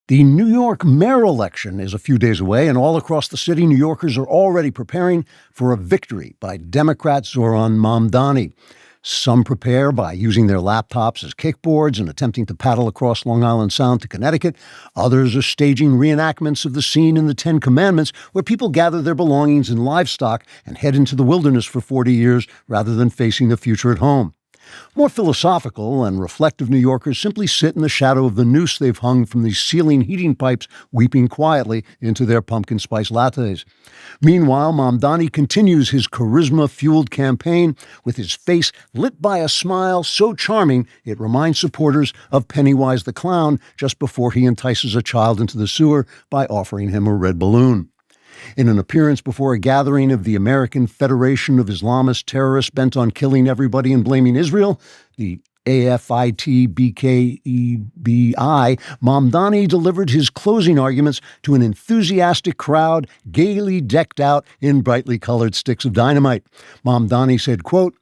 The New York mayor election is a few days away, and all across the city, New Yorkers are already preparing for a victory by Democrat Zohran Mamdani. Some prepare by using their laptops as kickboards and attempting to paddle across Long Island Sound to Connecticut. Others are staging reenactments of the scene in the Ten Commandments, where people gather their belongings and livestock and head into the wilderness for 40 years rather than facing the future at home. More philosophical and reflective New Yorkers simply sit in the shadow of the noose they've hung from these ceiling heating pipes, weeping quietly into their pumpkin spice lattes. Meanwhile, Mamdani continues his charisma-fueled campaign with his face lit by a smile so charming it reminds supporters of Pennywise the Clown just before he entices a child into the sewer by offering him a red balloon. In an appearance before a gathering of the American Federation of Islamist Terrorists bent on killing everybody and blaming Israel, the AFITBKEBI, Mamdani delivered his closing arguments to an enthusiastic crowd gaily decked out in brightly colored sticks of dynamite. Mamdani said, quote,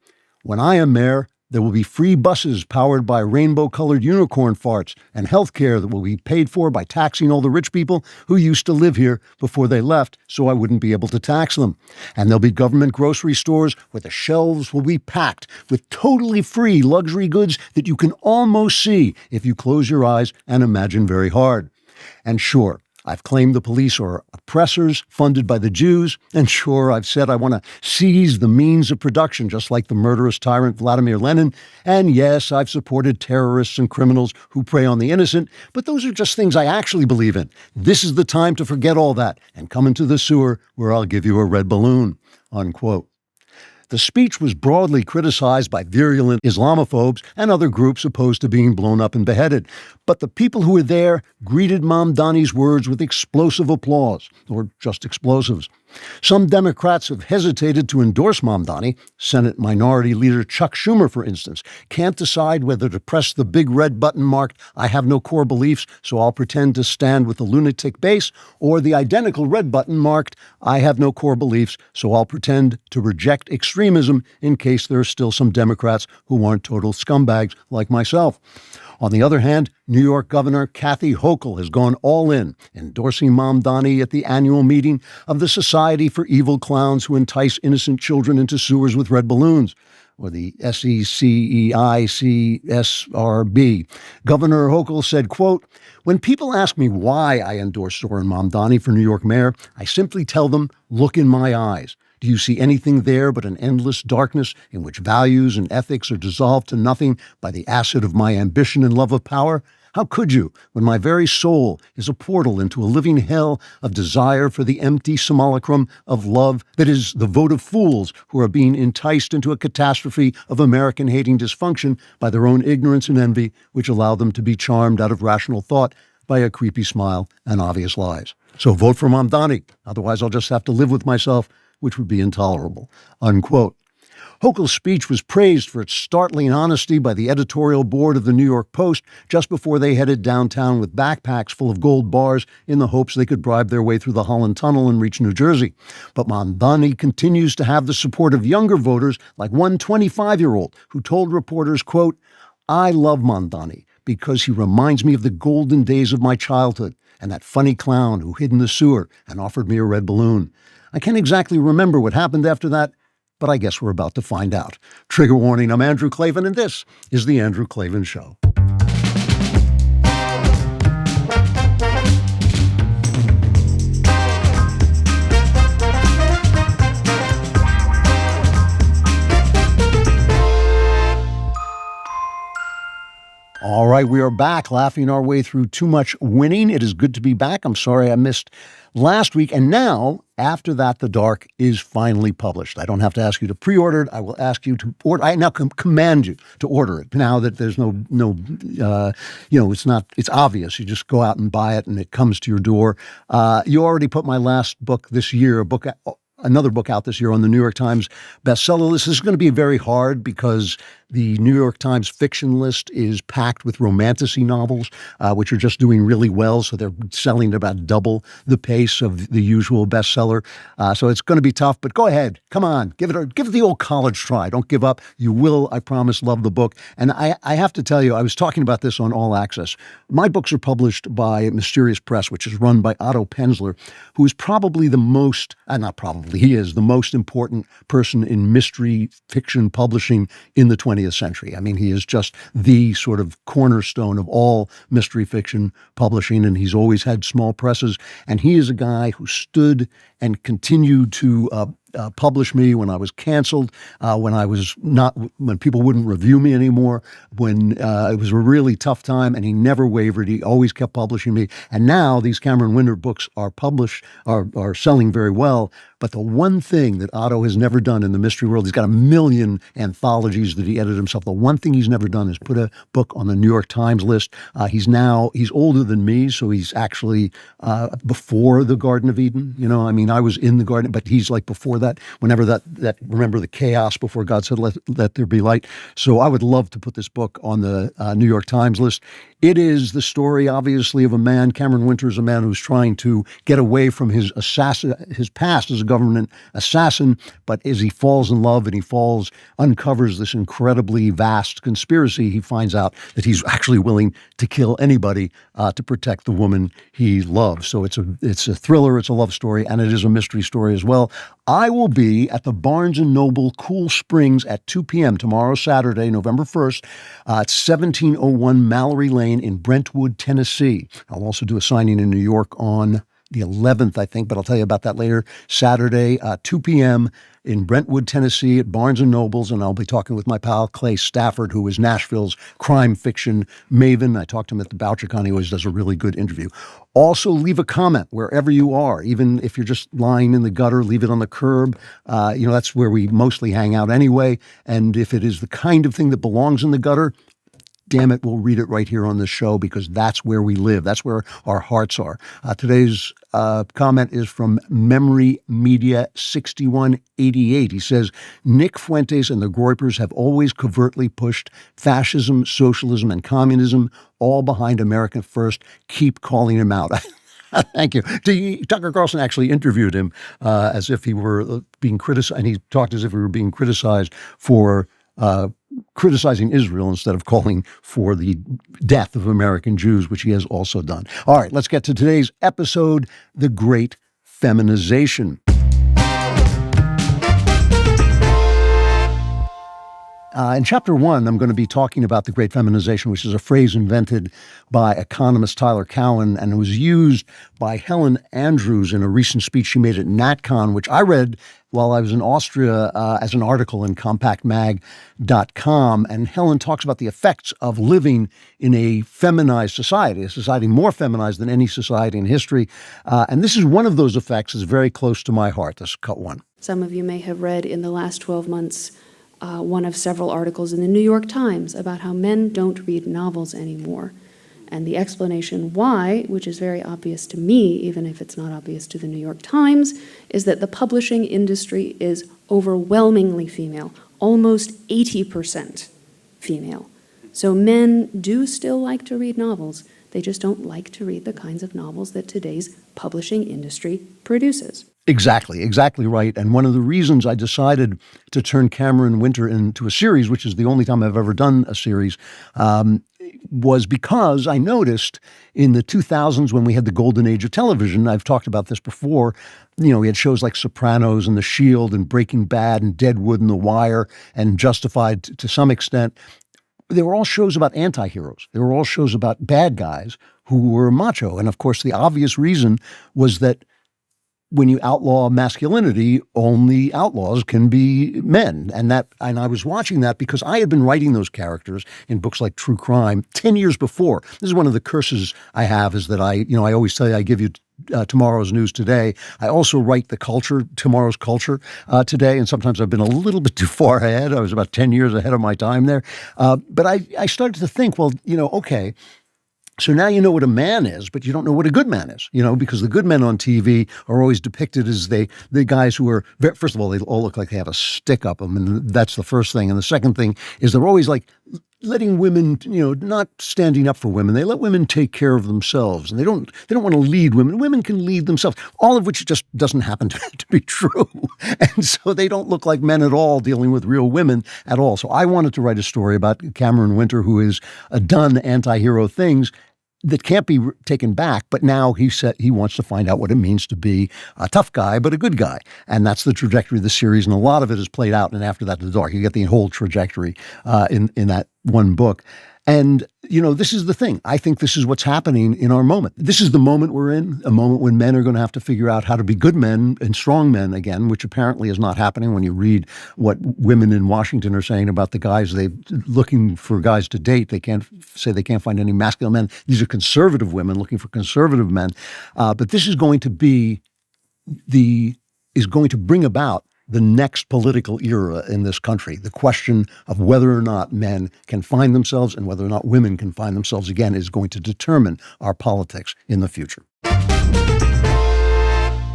"When I am mayor, there will be free buses powered by rainbow-colored unicorn farts and health care that will be paid for by taxing all the rich people who used to live here before they left so I wouldn't be able to tax them. And there'll be government grocery stores where the shelves will be packed with totally free luxury goods that you can almost see if you close your eyes and imagine very hard. And sure, I've claimed the police are oppressors funded by the Jews, and sure, I've said I want to seize the means of production, just like the murderous tyrant Vladimir Lenin, and yes, I've supported terrorists and criminals who prey on the innocent, but those are just things I actually believe in. This is the time to forget all that and come into the sewer where I'll give you a red balloon," unquote. The speech was broadly criticized by virulent Islamophobes and other groups opposed to being blown up and beheaded. But the people who were there greeted Mamdani's words with explosive applause, or just explosives. Some Democrats have hesitated to endorse Mamdani. Senate Minority Leader Chuck Schumer, for instance, can't decide whether to press the big red button marked, "I have no core beliefs, so I'll pretend to stand with the lunatic base," or the identical red button marked, "I have no core beliefs, so I'll pretend to reject extremism in case there are still some Democrats who aren't total scumbags like myself." On the other hand, New York Governor Kathy Hochul has gone all in, endorsing Mamdani at the annual meeting of the Society for Evil Clowns Who Entice Innocent Children into Sewers with Red Balloons, or the SECEICSRB. Governor Hochul said, quote, "When people ask me why I endorse Zohran Mamdani for New York mayor, I simply tell them, look in my eyes. Do you see anything there but an endless darkness in which values and ethics are dissolved to nothing by the acid of my ambition and love of power? How could you, when my very soul is a portal into a living hell of desire for the empty simulacrum of love that is the vote of fools who are being enticed into a catastrophe of American-hating dysfunction by their own ignorance and envy, which allow them to be charmed out of rational thought by a creepy smile and obvious lies? So vote for Mamdani, otherwise I'll just have to live with myself, which would be intolerable," unquote. Hochul's speech was praised for its startling honesty by the editorial board of the New York Post just before they headed downtown with backpacks full of gold bars in the hopes they could bribe their way through the Holland Tunnel and reach New Jersey. But Mamdani continues to have the support of younger voters, like one 25-year-old who told reporters, quote, "I love Mamdani because he reminds me of the golden days of my childhood and that funny clown who hid in the sewer and offered me a red balloon. I can't exactly remember what happened after that, but I guess we're about to find out." Trigger warning, I'm Andrew Klavan, and this is The Andrew Klavan Show. All right, we are back, laughing our way through too much winning. It is good to be back. I'm sorry I missed last week. And now, after that, The Dark is finally published. I don't have to ask you to pre-order it. I will ask you to order. I now command you to order it. Now that there's it's obvious. You just go out and buy it and it comes to your door. You already put my last book this year, another book out this year on the New York Times bestseller list. This is going to be very hard because The New York Times fiction list is packed with romantasy novels, which are just doing really well. So they're selling at about double the pace of the usual bestseller. So it's going to be tough, but go ahead. Come on. Give it the old college try. Don't give up. You will, I promise, love the book. And I have to tell you, I was talking about this on All Access. My books are published by Mysterious Press, which is run by Otto Penzler, who is probably the most, not probably, he is the most important person in mystery fiction publishing in the 20th century. I mean, he is just the sort of cornerstone of all mystery fiction publishing, and he's always had small presses. And he is a guy who stood and continued to publish me when I was canceled, when people wouldn't review me anymore, when it was a really tough time, and he never wavered. He always kept publishing me. And now these Cameron Winter books are selling very well. But the one thing that Otto has never done in the mystery world, he's got a million anthologies that he edited himself. The one thing he's never done is put a book on the New York Times list. He's older than me, so he's actually before the Garden of Eden. You know, I mean, I was in the garden, but he's like before that, whenever that remember the chaos before God said, let there be light. So I would love to put this book on the New York Times list. It is the story, obviously, of a man. Cameron Winter is a man who's trying to get away from his past as a government assassin, but as he falls in love and uncovers this incredibly vast conspiracy, he finds out that he's actually willing to kill anybody to protect the woman he loves. So it's a thriller, it's a love story, and it is a mystery story as well. I will be at the Barnes & Noble Cool Springs at 2 p.m. tomorrow, Saturday, November 1st, at 1701 Mallory Lane in Brentwood, Tennessee. I'll also do a signing in New York on the 11th, I think, but I'll tell you about that later. Saturday, 2 p.m. in Brentwood, Tennessee at Barnes & Noble's, and I'll be talking with my pal Clay Stafford, who is Nashville's crime fiction maven. I talked to him at the Bouchercon. He always does a really good interview. Also, leave a comment wherever you are, even if you're just lying in the gutter, leave it on the curb. That's where we mostly hang out anyway, and if it is the kind of thing that belongs in the gutter, damn it, we'll read it right here on the show because that's where we live. That's where our hearts are. Today's comment is from Memory Media 6188. He says, Nick Fuentes and the Groypers have always covertly pushed fascism, socialism, and communism, all behind America First. Keep calling him out. Thank you. Tucker Carlson actually interviewed him as if he were being criticized, and he talked as if he were being criticized for criticizing Israel instead of calling for the death of American Jews, which he has also done. All right, let's get to today's episode, The Great Feminization. In Chapter 1, I'm going to be talking about the Great Feminization, which is a phrase invented by economist Tyler Cowen, and it was used by Helen Andrews in a recent speech she made at NatCon, which I read while I was in Austria as an article in compactmag.com. And Helen talks about the effects of living in a feminized society, a society more feminized than any society in history. And this is one of those effects that's very close to my heart. This is cut one. Some of you may have read in the last 12 months one of several articles in the New York Times about how men don't read novels anymore. And the explanation why, which is very obvious to me, even if it's not obvious to the New York Times, is that the publishing industry is overwhelmingly female, almost 80% female. So men do still like to read novels. They just don't like to read the kinds of novels that today's publishing industry produces. Exactly right. And one of the reasons I decided to turn Cameron Winter into a series, which is the only time I've ever done a series, was because I noticed in the 2000s when we had the golden age of television, I've talked about this before, we had shows like Sopranos and The Shield and Breaking Bad and Deadwood and The Wire and Justified to some extent. They were all shows about anti-heroes. They were all shows about bad guys who were macho. And of course, the obvious reason was that when you outlaw masculinity, only outlaws can be men. And I was watching that because I had been writing those characters in books like True Crime 10 years before. This is one of the curses I have, is that I always tell you I give you tomorrow's news today. I also write the culture, tomorrow's culture today. And sometimes I've been a little bit too far ahead. I was about 10 years ahead of my time there. But I started to think, well, okay, So now you know what a man is, but you don't know what a good man is, because the good men on TV are always depicted as the guys who are, first of all, they all look like they have a stick up them. And that's the first thing. And the second thing is they're always like letting women, not standing up for women. They let women take care of themselves, and they don't want to lead women. Women can lead themselves, all of which just doesn't happen to be true. And so they don't look like men at all dealing with real women at all. So I wanted to write a story about Cameron Winter, who has done anti-hero things that can't be taken back, but now he said he wants to find out what it means to be a tough guy, but a good guy. And that's the trajectory of the series, and a lot of it is played out in After That in the Dark. You get the whole trajectory in that one book. And, this is the thing. I think this is what's happening in our moment. This is the moment we're in, a moment when men are going to have to figure out how to be good men and strong men again, which apparently is not happening when you read what women in Washington are saying about the guys they're looking for guys to date. They can't find any masculine men. These are conservative women looking for conservative men. But this is going to be going to bring about the next political era in this country. The question of whether or not men can find themselves and whether or not women can find themselves again is going to determine our politics in the future.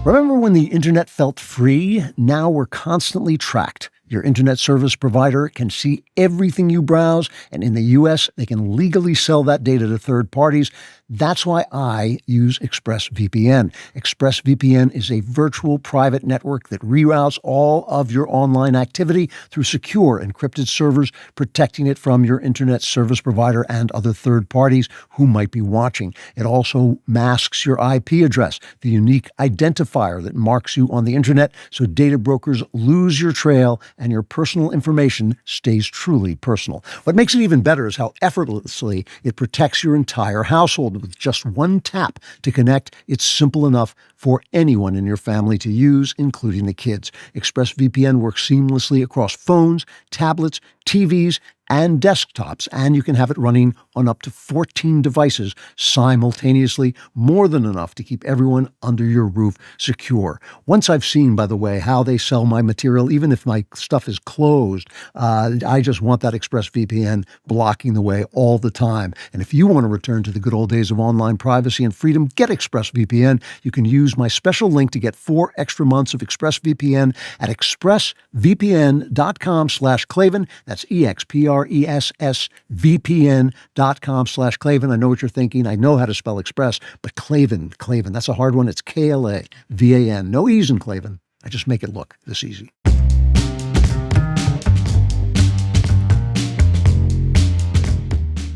Remember when the internet felt free? Now we're constantly tracked. Your internet service provider can see everything you browse, and in the U.S., they can legally sell that data to third parties. That's why I use ExpressVPN. ExpressVPN is a virtual private network that reroutes all of your online activity through secure encrypted servers, protecting it from your internet service provider and other third parties who might be watching. It also masks your IP address, the unique identifier that marks you on the internet, so data brokers lose your trail and your personal information stays truly personal. What makes it even better is how effortlessly it protects your entire household. With just one tap to connect, it's simple enough for anyone in your family to use, including the kids. ExpressVPN works seamlessly across phones, tablets, TVs, and desktops, and you can have it running on up to 14 devices simultaneously, more than enough to keep everyone under your roof secure. Once I've seen, by the way, how they sell my material, even if my stuff is closed, I just want that ExpressVPN blocking the way all the time. And if you want to return to the good old days of online privacy and freedom, get ExpressVPN. You can use my special link to get 4 extra months of ExpressVPN at expressvpn.com/Klavan. That's expressvpn.com/Klavan. I know what you're thinking. I know how to spell Express, but Klavan, that's a hard one. It's Klavan. No E's in Klavan. I just make it look this easy.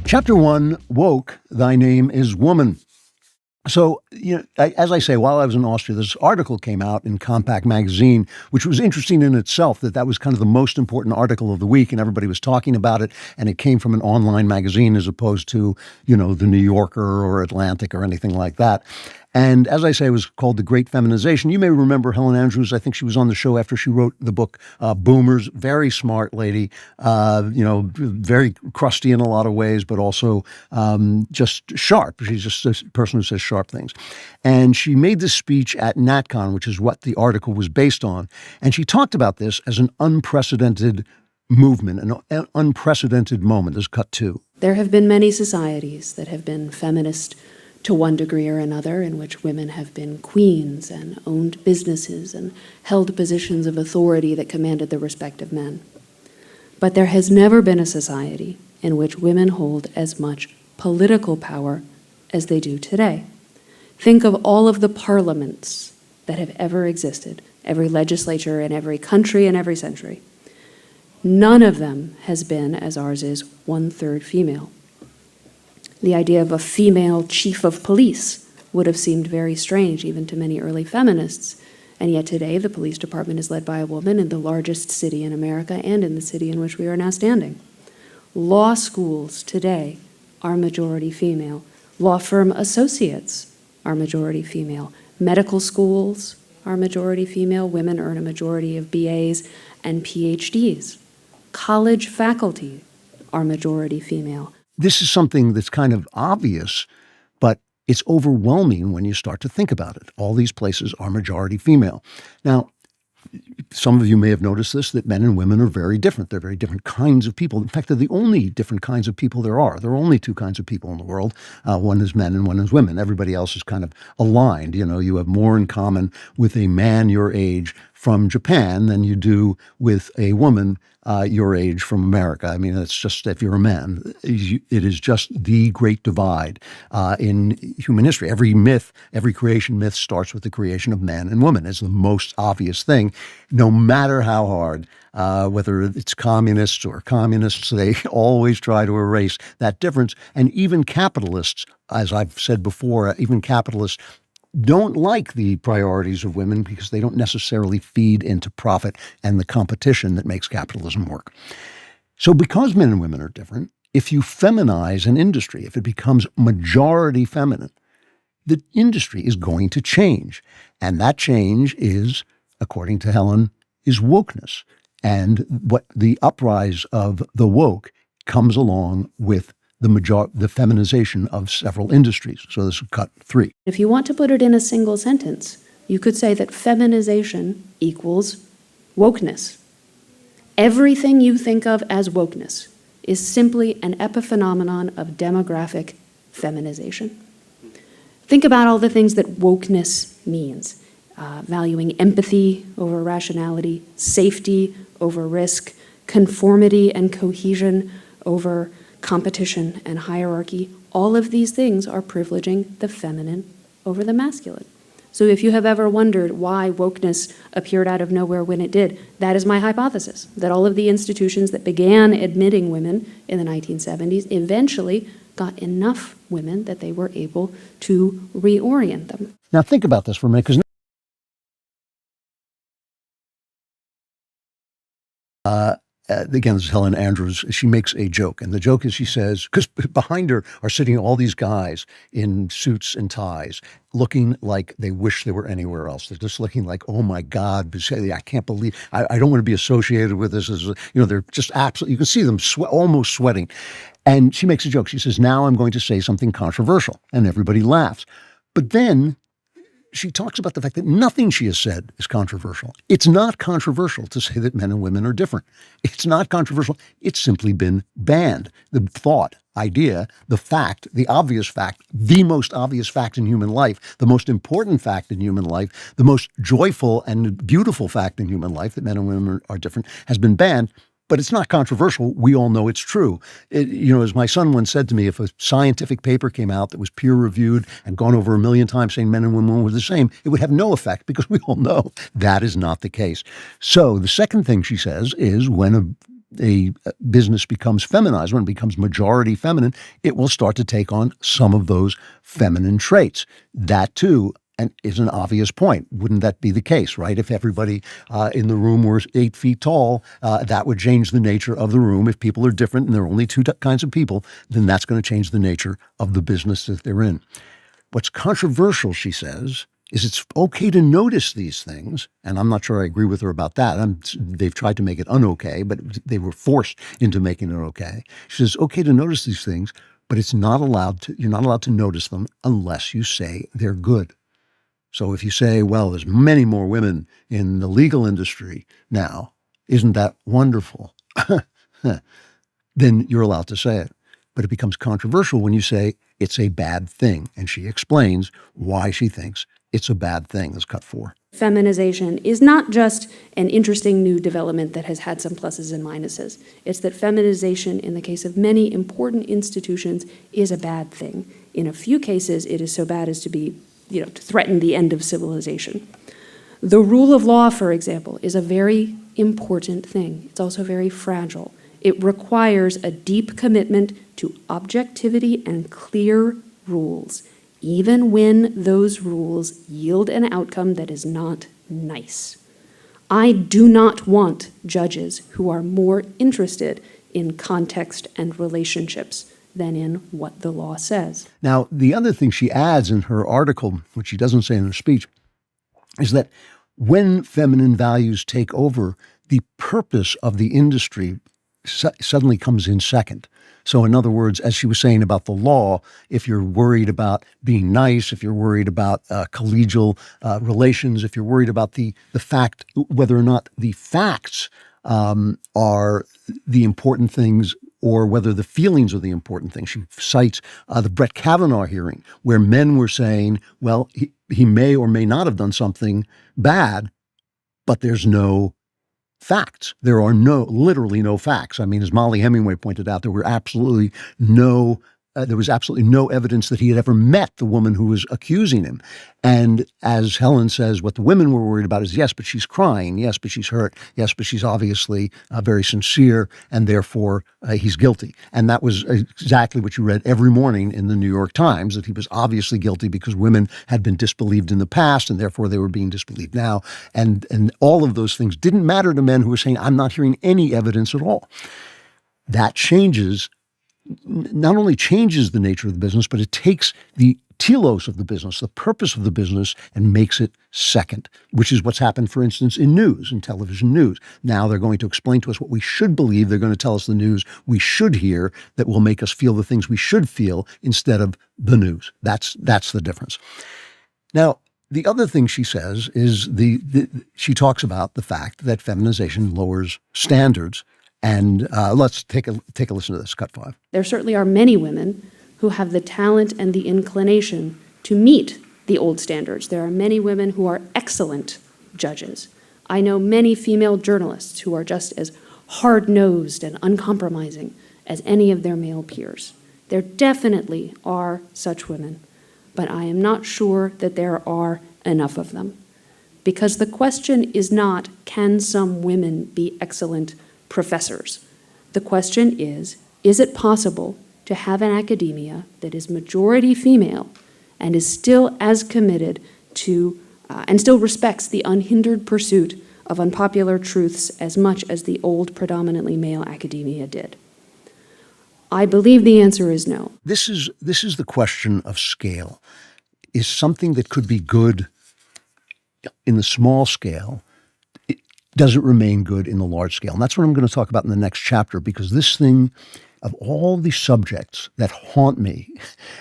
Chapter 1, Woke, Thy Name is Woman. So, as I say, while I was in Austria, this article came out in Compact magazine, which was interesting in itself, that was kind of the most important article of the week, and everybody was talking about it, and it came from an online magazine as opposed to, the New Yorker or Atlantic or anything like that. And as I say, it was called The Great Feminization. You may remember Helen Andrews. I think she was on the show after she wrote the book Boomers. Very smart lady, very crusty in a lot of ways, but also just sharp. She's just a person who says sharp things. And she made this speech at NatCon, which is what the article was based on. And she talked about this as an unprecedented movement, an unprecedented moment. There's cut 2. There have been many societies that have been feminist to one degree or another, in which women have been queens and owned businesses and held positions of authority that commanded the respect of men. But there has never been a society in which women hold as much political power as they do today. Think of all of the parliaments that have ever existed, every legislature in every country in every century. None of them has been, as ours is, 1/3 female. The idea of a female chief of police would have seemed very strange even to many early feminists, and yet today the police department is led by a woman in the largest city in America and in the city in which we are now standing. Law schools today are majority female. Law firm associates are majority female. Medical schools are majority female. Women earn a majority of BAs and PhDs. College faculty are majority female. This is something that's kind of obvious, but it's overwhelming when you start to think about it. All these places are majority female. Now, some of you may have noticed this, that men and women are very different. They're very different kinds of people. In fact, they're the only different kinds of people there are. There are only two kinds of people in the world. One is men and one is women. Everybody else is kind of aligned. You know, you have more in common with a man your age from Japan than you do with a woman your age from America. I mean, it's just, if you're a man, it is just the great divide in human history. Every myth, every creation myth starts with the creation of man and woman. It's the most obvious thing, no matter how hard, whether it's communists or communists, they always try to erase that difference. And even capitalists, as I've said before, even capitalists don't like the priorities of women because they don't necessarily feed into profit and the competition that makes capitalism work. So because men and women are different, if you feminize an industry, if it becomes majority feminine, the industry is going to change. And that change is, according to Helen, is wokeness. And what the uprise of the woke comes along with the feminization of several industries. So this is cut 3. If you want to put it in a single sentence, you could say that feminization equals wokeness. Everything you think of as wokeness is simply an epiphenomenon of demographic feminization. Think about all the things that wokeness means. Valuing empathy over rationality, safety over risk, conformity and cohesion over competition and hierarchy. All of these things are privileging the feminine over the masculine. So if you have ever wondered why wokeness appeared out of nowhere when it did, that is my hypothesis, that all of the institutions that began admitting women in the 1970s eventually got enough women that they were able to reorient them. Now think about this for a minute, because again, this is Helen Andrews. She makes a joke, and the joke is, she says, because behind her are sitting all these guys in suits and ties, looking like they wish they were anywhere else. They're just looking like, oh my God, I can't believe, I don't want to be associated with this. They're just absolutely, you can see them almost sweating. And she makes a joke. She says, now I'm going to say something controversial, and everybody laughs. But then she talks about the fact that nothing she has said is controversial. It's not controversial to say that men and women are different. It's not controversial. It's simply been banned. The thought, idea, the fact, the obvious fact, the most obvious fact in human life, the most important fact in human life, the most joyful and beautiful fact in human life, that men and women are different, has been banned. But it's not controversial. We all know it's true. As my son once said to me, if a scientific paper came out that was peer-reviewed and gone over 1 million times saying men and women were the same, it would have no effect, because we all know that is not the case. So the second thing she says is, when a business becomes feminized, when it becomes majority feminine, it will start to take on some of those feminine traits. That too is an obvious point. Wouldn't that be the case, right? If everybody in the room were 8 feet tall, that would change the nature of the room. If people are different and there are only two kinds of people, then that's going to change the nature of the business that they're in. What's controversial, she says, is it's okay to notice these things, and I'm not sure I agree with her about that. They've tried to make it un-okay, but they were forced into making it okay. She says, okay to notice these things, but you're not allowed to notice them unless you say they're good. So if you say, well, there's many more women in the legal industry now, isn't that wonderful? Then you're allowed to say it. But it becomes controversial when you say it's a bad thing. And she explains why she thinks it's a bad thing. That's cut 4. Feminization is not just an interesting new development that has had some pluses and minuses. It's that feminization, in the case of many important institutions, is a bad thing. In a few cases, it is so bad as to be to threaten the end of civilization. The rule of law, for example, is a very important thing. It's also very fragile. It requires a deep commitment to objectivity and clear rules, even when those rules yield an outcome that is not nice. I do not want judges who are more interested in context and relationships than in what the law says. Now, the other thing she adds in her article, which she doesn't say in her speech, is that when feminine values take over, the purpose of the industry suddenly comes in second. So in other words, as she was saying about the law, if you're worried about being nice, if you're worried about collegial relations, if you're worried about the fact, whether or not the facts are the important things or whether the feelings are the important thing. She cites the Brett Kavanaugh hearing where men were saying, well, he may or may not have done something bad, but there's no facts. There are literally no facts. I mean, as Molly Hemingway pointed out, there was absolutely no evidence that he had ever met the woman who was accusing him. And as Helen says, what the women were worried about is, yes, but she's crying. Yes, but she's hurt. Yes, but she's obviously very sincere, and therefore he's guilty. And that was exactly what you read every morning in the New York Times, that he was obviously guilty because women had been disbelieved in the past, and therefore they were being disbelieved now. And all of those things didn't matter to men who were saying, I'm not hearing any evidence at all. That not only changes the nature of the business, but it takes the telos of the business, the purpose of the business, and makes it second, which is what's happened, for instance, in news, in television news. Now they're going to explain to us what we should believe. They're going to tell us the news we should hear that will make us feel the things we should feel instead of the news. That's the difference. Now, the other thing she says is she talks about the fact that feminization lowers standards. And let's take a listen to this, cut 5. There certainly are many women who have the talent and the inclination to meet the old standards. There are many women who are excellent judges. I know many female journalists who are just as hard-nosed and uncompromising as any of their male peers. There definitely are such women, but I am not sure that there are enough of them. Because the question is not, can some women be excellent professors? The question is it possible to have an academia that is majority female and is still as committed to and still respects the unhindered pursuit of unpopular truths as much as the old predominantly male academia did? I believe the answer is no. This is the question of scale. Is something that could be good in the small scale, does it remain good in the large scale? And that's what I'm going to talk about in the next chapter, because this thing, of all the subjects that haunt me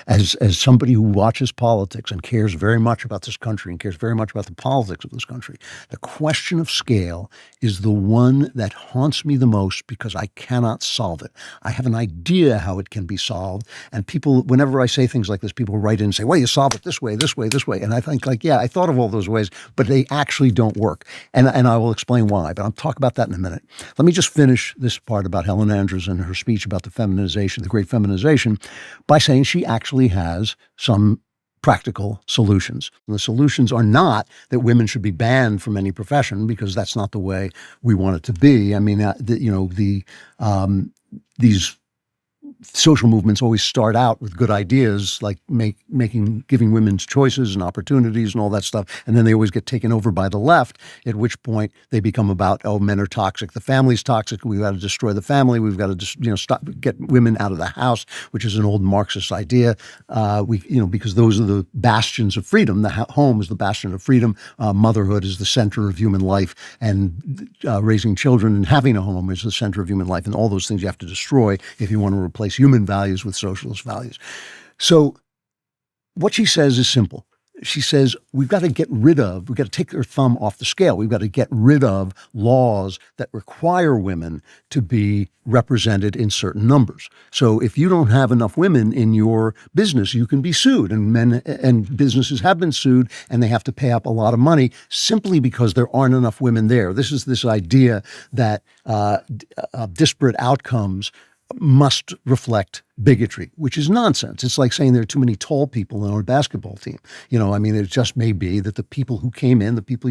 as somebody who watches politics and cares very much about this country and cares very much about the politics of this country, the question of scale is the one that haunts me the most because I cannot solve it. I have an idea how it can be solved. And people, whenever I say things like this, people write in and say, well, you solve it this way, this way, this way. And I think yeah, I thought of all those ways, but they actually don't work. And I will explain why, but I'll talk about that in a minute. Let me just finish this part about Helen Andrews and her speech about the feminization, the Great Feminization, by saying she actually has some practical solutions. And the solutions are not that women should be banned from any profession, because that's not the way we want it to be. I mean, these social movements always start out with good ideas, like giving women's choices and opportunities and all that stuff. And then they always get taken over by the left, at which point they become about, oh, men are toxic. The family's toxic. We've got to destroy the family. We've got to get women out of the house, which is an old Marxist idea. Because those are the bastions of freedom. The home is the bastion of freedom. Motherhood is the center of human life, and raising children and having a home is the center of human life. And all those things you have to destroy if you want to replace human values with socialist values. So what she says is simple. She says, we've got to take their thumb off the scale. We've got to get rid of laws that require women to be represented in certain numbers. So if you don't have enough women in your business, you can be sued. And men and businesses have been sued, and they have to pay up a lot of money simply because there aren't enough women there. This is this idea that disparate outcomes must reflect bigotry, which is nonsense. It's like saying there are too many tall people on our basketball team. It just may be that the people who came in, the people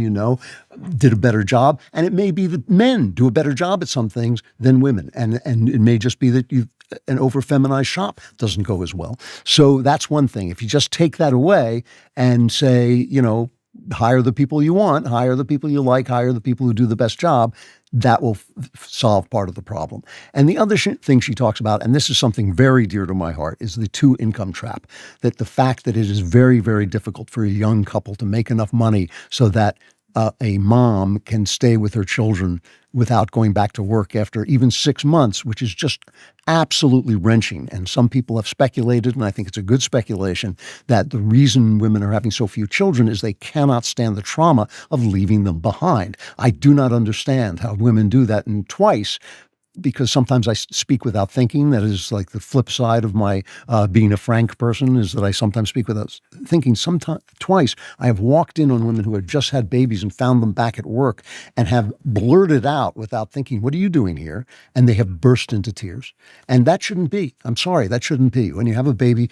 did a better job, and it may be that men do a better job at some things than women. And it may just be that an over-feminized shop doesn't go as well. So that's one thing. If you just take that away and say, hire the people you want, hire the people you like, hire the people who do the best job, that will solve part of the problem. And the other thing she talks about, and this is something very dear to my heart, is the two-income trap. That the fact that it is very, very difficult for a young couple to make enough money so that a mom can stay with her children without going back to work after even 6 months, which is just absolutely wrenching. And some people have speculated, and I think it's a good speculation, that the reason women are having so few children is they cannot stand the trauma of leaving them behind. I do not understand how women do that. And twice, because sometimes I speak without thinking. That is like the flip side of my being a frank person, is that I sometimes speak without thinking. Twice, I have walked in on women who have just had babies and found them back at work and have blurted out without thinking, "What are you doing here?" And they have burst into tears. And that shouldn't be. I'm sorry, that shouldn't be. When you have a baby,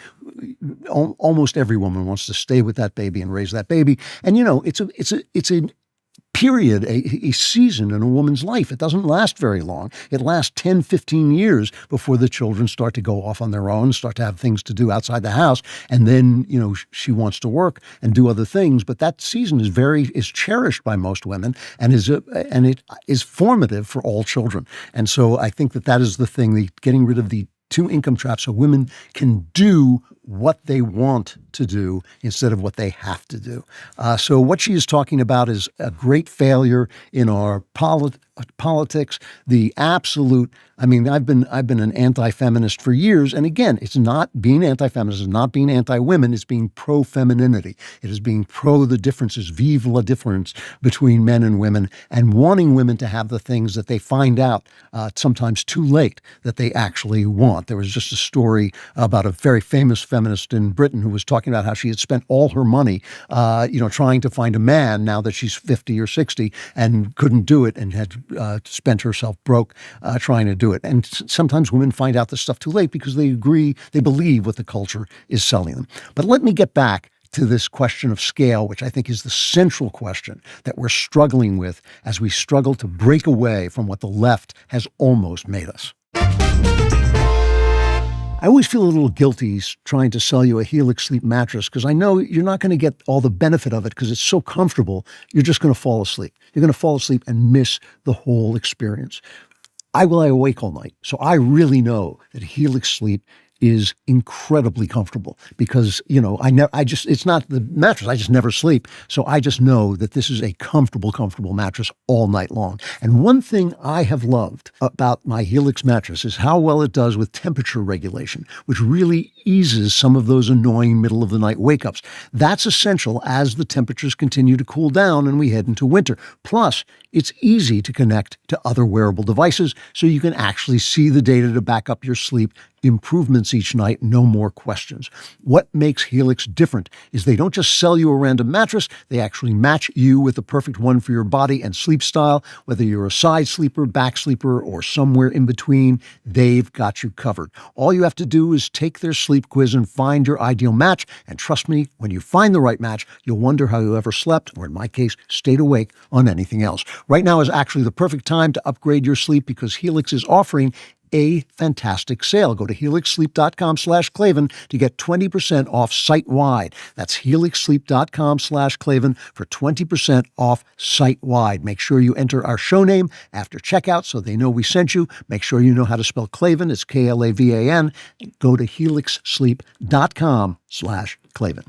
almost every woman wants to stay with that baby and raise that baby. And it's a period, a season in a woman's life. It doesn't last very long. It lasts 10, 15 years before the children start to go off on their own, start to have things to do outside the house. And then, she wants to work and do other things. But that season is cherished by most women and it is formative for all children. And so I think that is the thing, getting rid of the two income traps so women can do what they want to do instead of what they have to do. So what she is talking about is a great failure in our politics. The absolute, I've been an anti-feminist for years. And again, it's not being anti-feminist, it's not being anti-women, it's being pro-femininity. It is being pro the differences, vive la difference between men and women, and wanting women to have the things that they find out sometimes too late that they actually want. There was just a story about a very famous feminist in Britain who was talking about how she had spent all her money, trying to find a man now that she's 50 or 60 and couldn't do it, and had spent herself broke trying to do it. And sometimes women find out this stuff too late because they believe what the culture is selling them. But let me get back to this question of scale, which I think is the central question that we're struggling with as we struggle to break away from what the left has almost made us. I always feel a little guilty trying to sell you a Helix sleep mattress because I know you're not going to get all the benefit of it because it's so comfortable. You're just going to fall asleep. You're going to fall asleep and miss the whole experience. I lie awake all night, so I really know that Helix sleep is incredibly comfortable because, it's not the mattress. I just never sleep. So I just know that this is a comfortable mattress all night long. And one thing I have loved about my Helix mattress is how well it does with temperature regulation, which really eases some of those annoying middle of the night wake ups. That's essential as the temperatures continue to cool down and we head into winter. Plus, it's easy to connect to other wearable devices so you can actually see the data to back up your sleep improvements each night, no more questions. What makes Helix different is they don't just sell you a random mattress, they actually match you with the perfect one for your body and sleep style. Whether you're a side sleeper, back sleeper, or somewhere in between, they've got you covered. All you have to do is take their sleep quiz and find your ideal match. And trust me, when you find the right match, you'll wonder how you ever slept, or in my case, stayed awake on anything else. Right now is actually the perfect time to upgrade your sleep because Helix is offering a fantastic sale. Go to helixsleep.com/Klavan to get 20% off site-wide. That's helixsleep.com/Klavan for 20% off site-wide. Make sure you enter our show name after checkout so they know we sent you. Make sure you know how to spell Klavan. It's Klavan. Go to helixsleep.com/Klavan.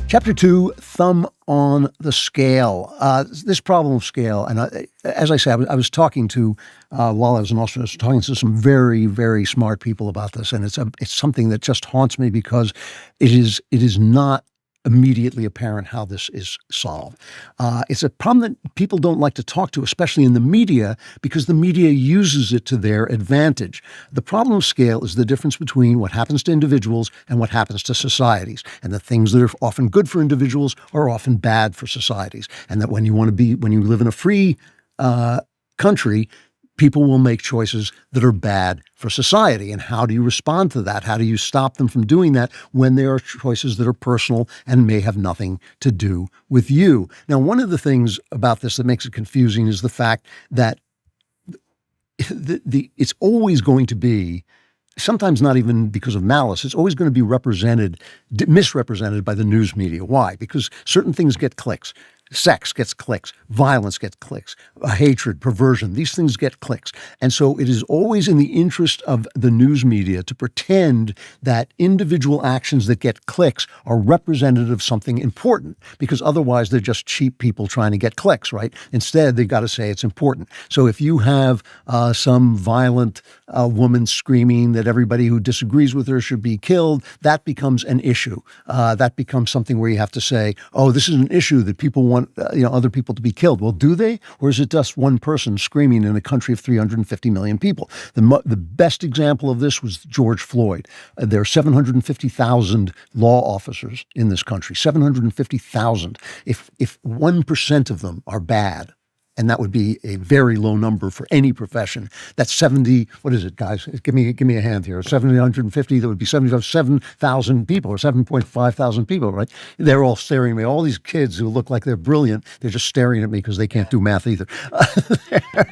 Chapter 2, Thumb on the Scale. This problem of scale, and as I said, I was talking to, while I was in Austria, I was talking to some very, very smart people about this, and it's something that just haunts me because it is not immediately apparent how this is solved. It's a problem that people don't like to talk to, especially in the media, because the media uses it to their advantage. The problem of scale is the difference between what happens to individuals and what happens to societies. And the things that are often good for individuals are often bad for societies. And that when you live in a free country, people will make choices that are bad for society. And how do you respond to that? How do you stop them from doing that when there are choices that are personal and may have nothing to do with you? Now, one of the things about this that makes it confusing is the fact that it's always going to be, sometimes not even because of malice, it's always going to be misrepresented by the news media. Why? Because certain things get clicks. Sex gets clicks. Violence gets clicks. Hatred, perversion, these things get clicks. And so it is always in the interest of the news media to pretend that individual actions that get clicks are representative of something important, because otherwise they're just cheap people trying to get clicks, right? Instead, they've got to say it's important. So if you have some violent woman screaming that everybody who disagrees with her should be killed, that becomes an issue. That becomes something where you have to say, oh, this is an issue that people want other people to be killed. Well, do they? Or is it just one person screaming in a country of 350 million people? The best example of this was George Floyd. There are 750,000 law officers in this country, 750,000. If 1% of them are bad, and that would be a very low number for any profession. That's 70, what is it, guys? Give me a hand here. 750, that would be 7,000 people, or 7.5 thousand people, right? They're all staring at me. All these kids who look like they're brilliant, they're just staring at me because they can't do math either.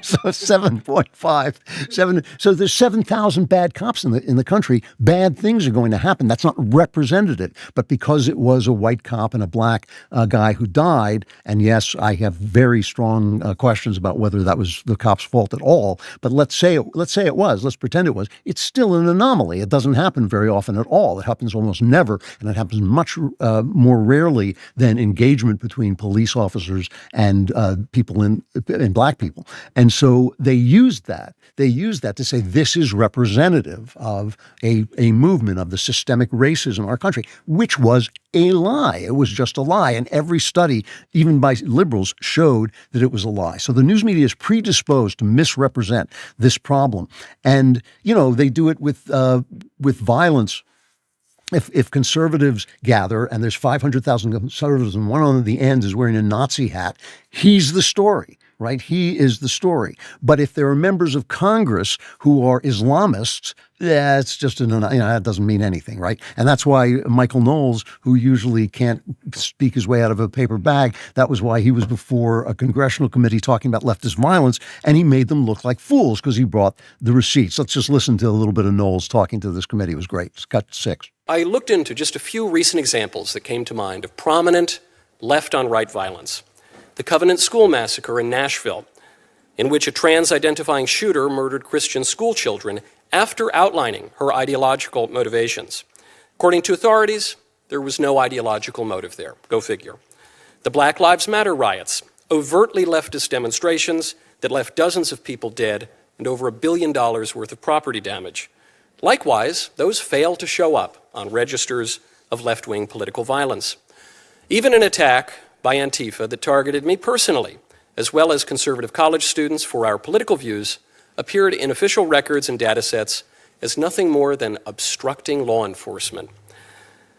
So 7.5. So there's 7,000 bad cops in the country. Bad things are going to happen. That's not representative. But because it was a white cop and a black guy who died, and yes, I have very strong questions about whether that was the cop's fault at all. But let's say it was. Let's pretend it was. It's still an anomaly. It doesn't happen very often at all. It happens almost never, and it happens much more rarely than engagement between police officers and people and black people. And so they used that. They used that to say this is representative of a movement of the systemic racism in our country, which was a lie. It was just a lie. And every study, even by liberals, showed that it was a lie. So the news media is predisposed to misrepresent this problem. And, they do it with violence. If conservatives gather and there's 500,000 conservatives and one on the end is wearing a Nazi hat, he's the story, right? He is the story. But if there are members of Congress who are Islamists, it's just that doesn't mean anything, right? And that's why Michael Knowles, who usually can't speak his way out of a paper bag, that was why he was before a congressional committee talking about leftist violence, and he made them look like fools because he brought the receipts. Let's just listen to a little bit of Knowles talking to this committee. It was great. It's cut 6. I looked into just a few recent examples that came to mind of prominent left-on-right violence. The Covenant School Massacre in Nashville, in which a trans-identifying shooter murdered Christian school children after outlining her ideological motivations. According to authorities, there was no ideological motive there. Go figure. The Black Lives Matter riots, overtly leftist demonstrations that left dozens of people dead and over $1 billion worth of property damage. Likewise, those fail to show up on registers of left-wing political violence. Even an attack by Antifa that targeted me personally, as well as conservative college students for our political views, appeared in official records and data sets as nothing more than obstructing law enforcement.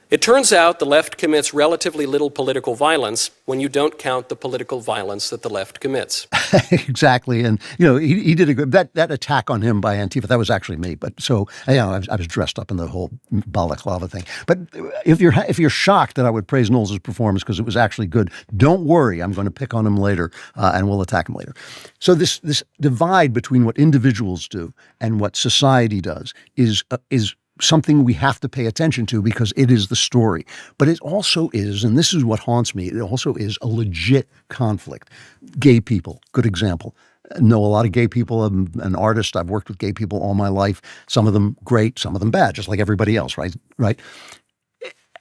It turns out the left commits relatively little political violence when you don't count the political violence that the left commits. Exactly. And, he did a good, that attack on him by Antifa, that was actually me. But so, I was dressed up in the whole balaclava thing. But if you're shocked that I would praise Knowles' performance because it was actually good, don't worry. I'm going to pick on him later and we'll attack him later. So this divide between what individuals do and what society does is something we have to pay attention to because it is the story. But it also is, and this is what haunts me, it also is a legit conflict. Gay people, good example. I know a lot of gay people. I'm an artist. I've worked with gay people all my life. Some of them great, some of them bad, just like everybody else, right?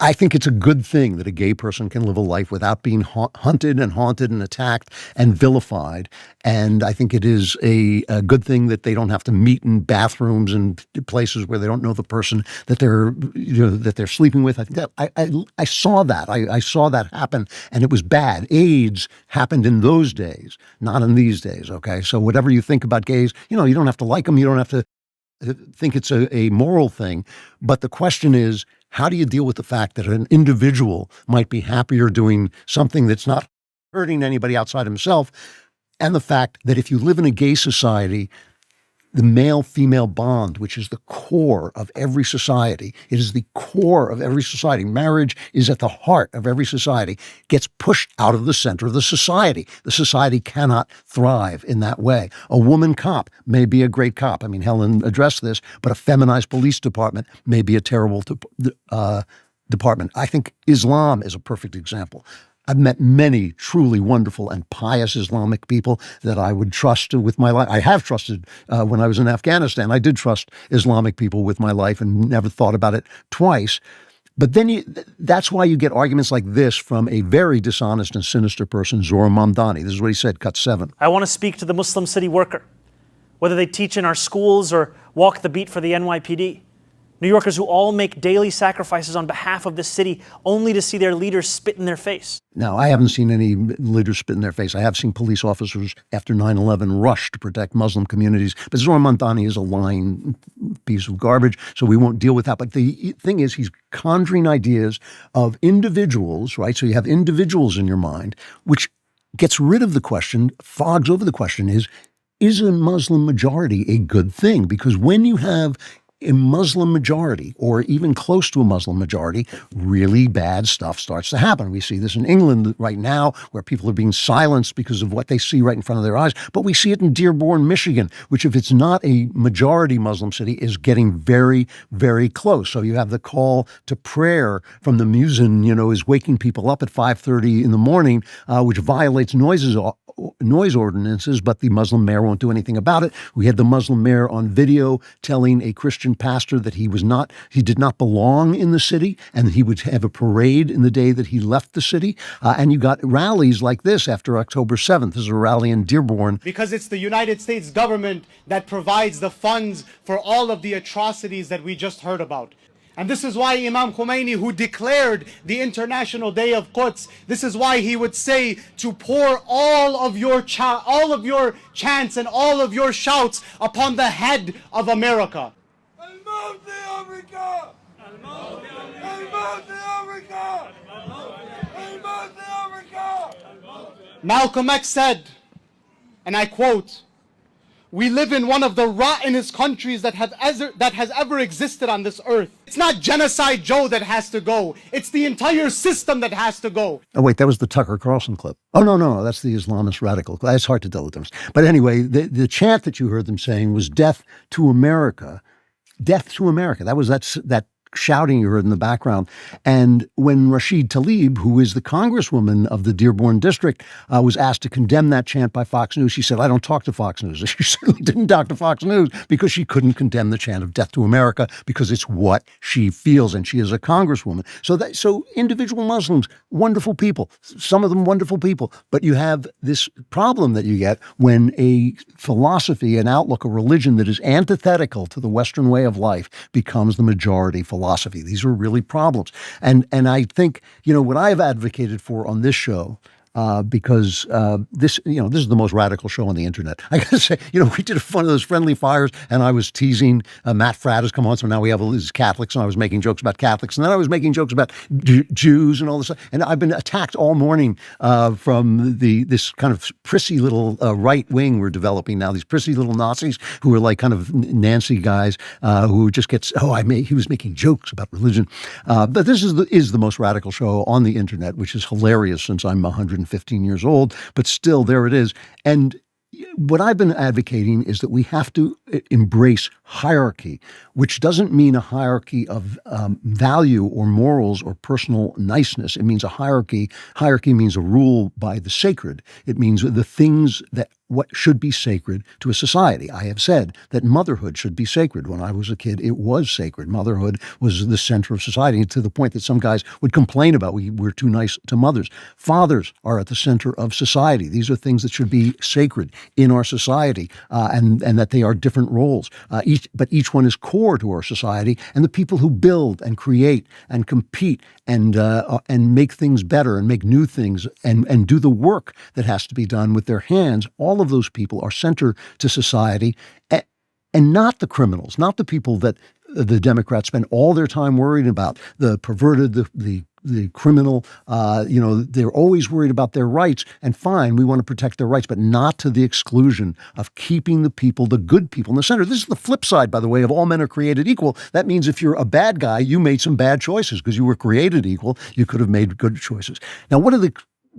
I think it's a good thing that a gay person can live a life without being hunted and haunted and attacked and vilified. And I think it is a good thing that they don't have to meet in bathrooms and places where they don't know the person that they're sleeping with. I think that I saw that. I saw that happen, and it was bad. AIDS happened in those days, not in these days. Okay, so whatever you think about gays, you don't have to like them. You don't have to think it's a moral thing. But the question is, how do you deal with the fact that an individual might be happier doing something that's not hurting anybody outside himself, and the fact that if you live in a gay society, the male-female bond, which is the core of every society, it is the core of every society. Marriage is at the heart of every society, gets pushed out of the center of the society. The society cannot thrive in that way. A woman cop may be a great cop. I mean, Helen addressed this, but a feminized police department may be a terrible department. I think Islam is a perfect example. I've met many truly wonderful and pious Islamic people that I would trust with my life. I have trusted when I was in Afghanistan. I did trust Islamic people with my life and never thought about it twice. But then that's why you get arguments like this from a very dishonest and sinister person, Zohar Mamdani. This is what he said, cut 7. I want to speak to the Muslim city worker, whether they teach in our schools or walk the beat for the NYPD. New Yorkers who all make daily sacrifices on behalf of this city only to see their leaders spit in their face. Now, I haven't seen any leaders spit in their face. I have seen police officers after 9/11 rush to protect Muslim communities. But Zohar Mamdani is a lying piece of garbage, so we won't deal with that. But the thing is, he's conjuring ideas of individuals, right? So you have individuals in your mind, which gets rid of the question, fogs over the question is a Muslim majority a good thing? Because when you have a Muslim majority, or even close to a Muslim majority, really bad stuff starts to happen. We see this in England right now, where people are being silenced because of what they see right in front of their eyes. But we see it in Dearborn, Michigan, which, if it's not a majority Muslim city, is getting very, very close. So you have the call to prayer from the muezzin, is waking people up at 5:30 in the morning, which violates noise ordinances, but the Muslim mayor won't do anything about it. We had the Muslim mayor on video telling a Christian pastor that he did not belong in the city, and he would have a parade in the day that he left the city. And you got rallies like this after October 7th. There's a rally in Dearborn. Because it's the United States government that provides the funds for all of the atrocities that we just heard about. And this is why Imam Khomeini, who declared the International Day of Quds, this is why he would say to pour all of your chants and all of your shouts upon the head of America. Malcolm X said, and I quote, "We live in one of the rottenest countries that has ever existed on this earth. It's not Genocide Joe that has to go. It's the entire system that has to go." Oh, wait, that was the Tucker Carlson clip. Oh, no, that's the Islamist radical. It's hard to tell the difference. But anyway, the chant that you heard them saying was "Death to America." Death to America. That was that shouting you heard in the background. And when Rashid Tlaib, who is the congresswoman of the Dearborn district, was asked to condemn that chant by Fox News, she said, "I don't talk to Fox News." She certainly didn't talk to Fox News because she couldn't condemn the chant of "Death to America" because it's what she feels, and she is a congresswoman. So individual Muslims, wonderful people, some of them wonderful people, but you have this problem that you get when a philosophy, an outlook, a religion that is antithetical to the Western way of life becomes the majority philosophy. These are really problems. And I think, what I've advocated for on this show, because this is the most radical show on the internet. I got to say, we did one of those friendly fires, and I was teasing Matt Fradd has come on, so now we have all these Catholics, and I was making jokes about Catholics, and then I was making jokes about Jews and all this stuff. And I've been attacked all morning from this kind of prissy little right wing we're developing now. These prissy little Nazis who are like kind of Nancy guys who just he was making jokes about religion. But this is the most radical show on the internet, which is hilarious since I'm 115 years old, but still there it is. And what I've been advocating is that we have to embrace hierarchy, which doesn't mean a hierarchy of value or morals or personal niceness. It means a hierarchy. Hierarchy means a rule by the sacred. It means the things that what should be sacred to a society. I have said that motherhood should be sacred. When I was a kid, it was sacred. Motherhood was the center of society, to the point that some guys would complain about we're too nice to mothers. Fathers are at the center of society. These are things that should be sacred in our society, and that they are different roles. But each one is core to our society, and the people who build and create and compete and make things better and make new things and do the work that has to be done with their hands, all of those people are center to society, and not the criminals, not the people that the Democrats spend all their time worrying about, the perverted, the criminal. They're always worried about their rights, and fine, we want to protect their rights, but not to the exclusion of keeping the people, the good people, in the center. This is the flip side, by the way, of all men are created equal. That means if you're a bad guy, you made some bad choices because you were created equal. You could have made good choices. Now, what are the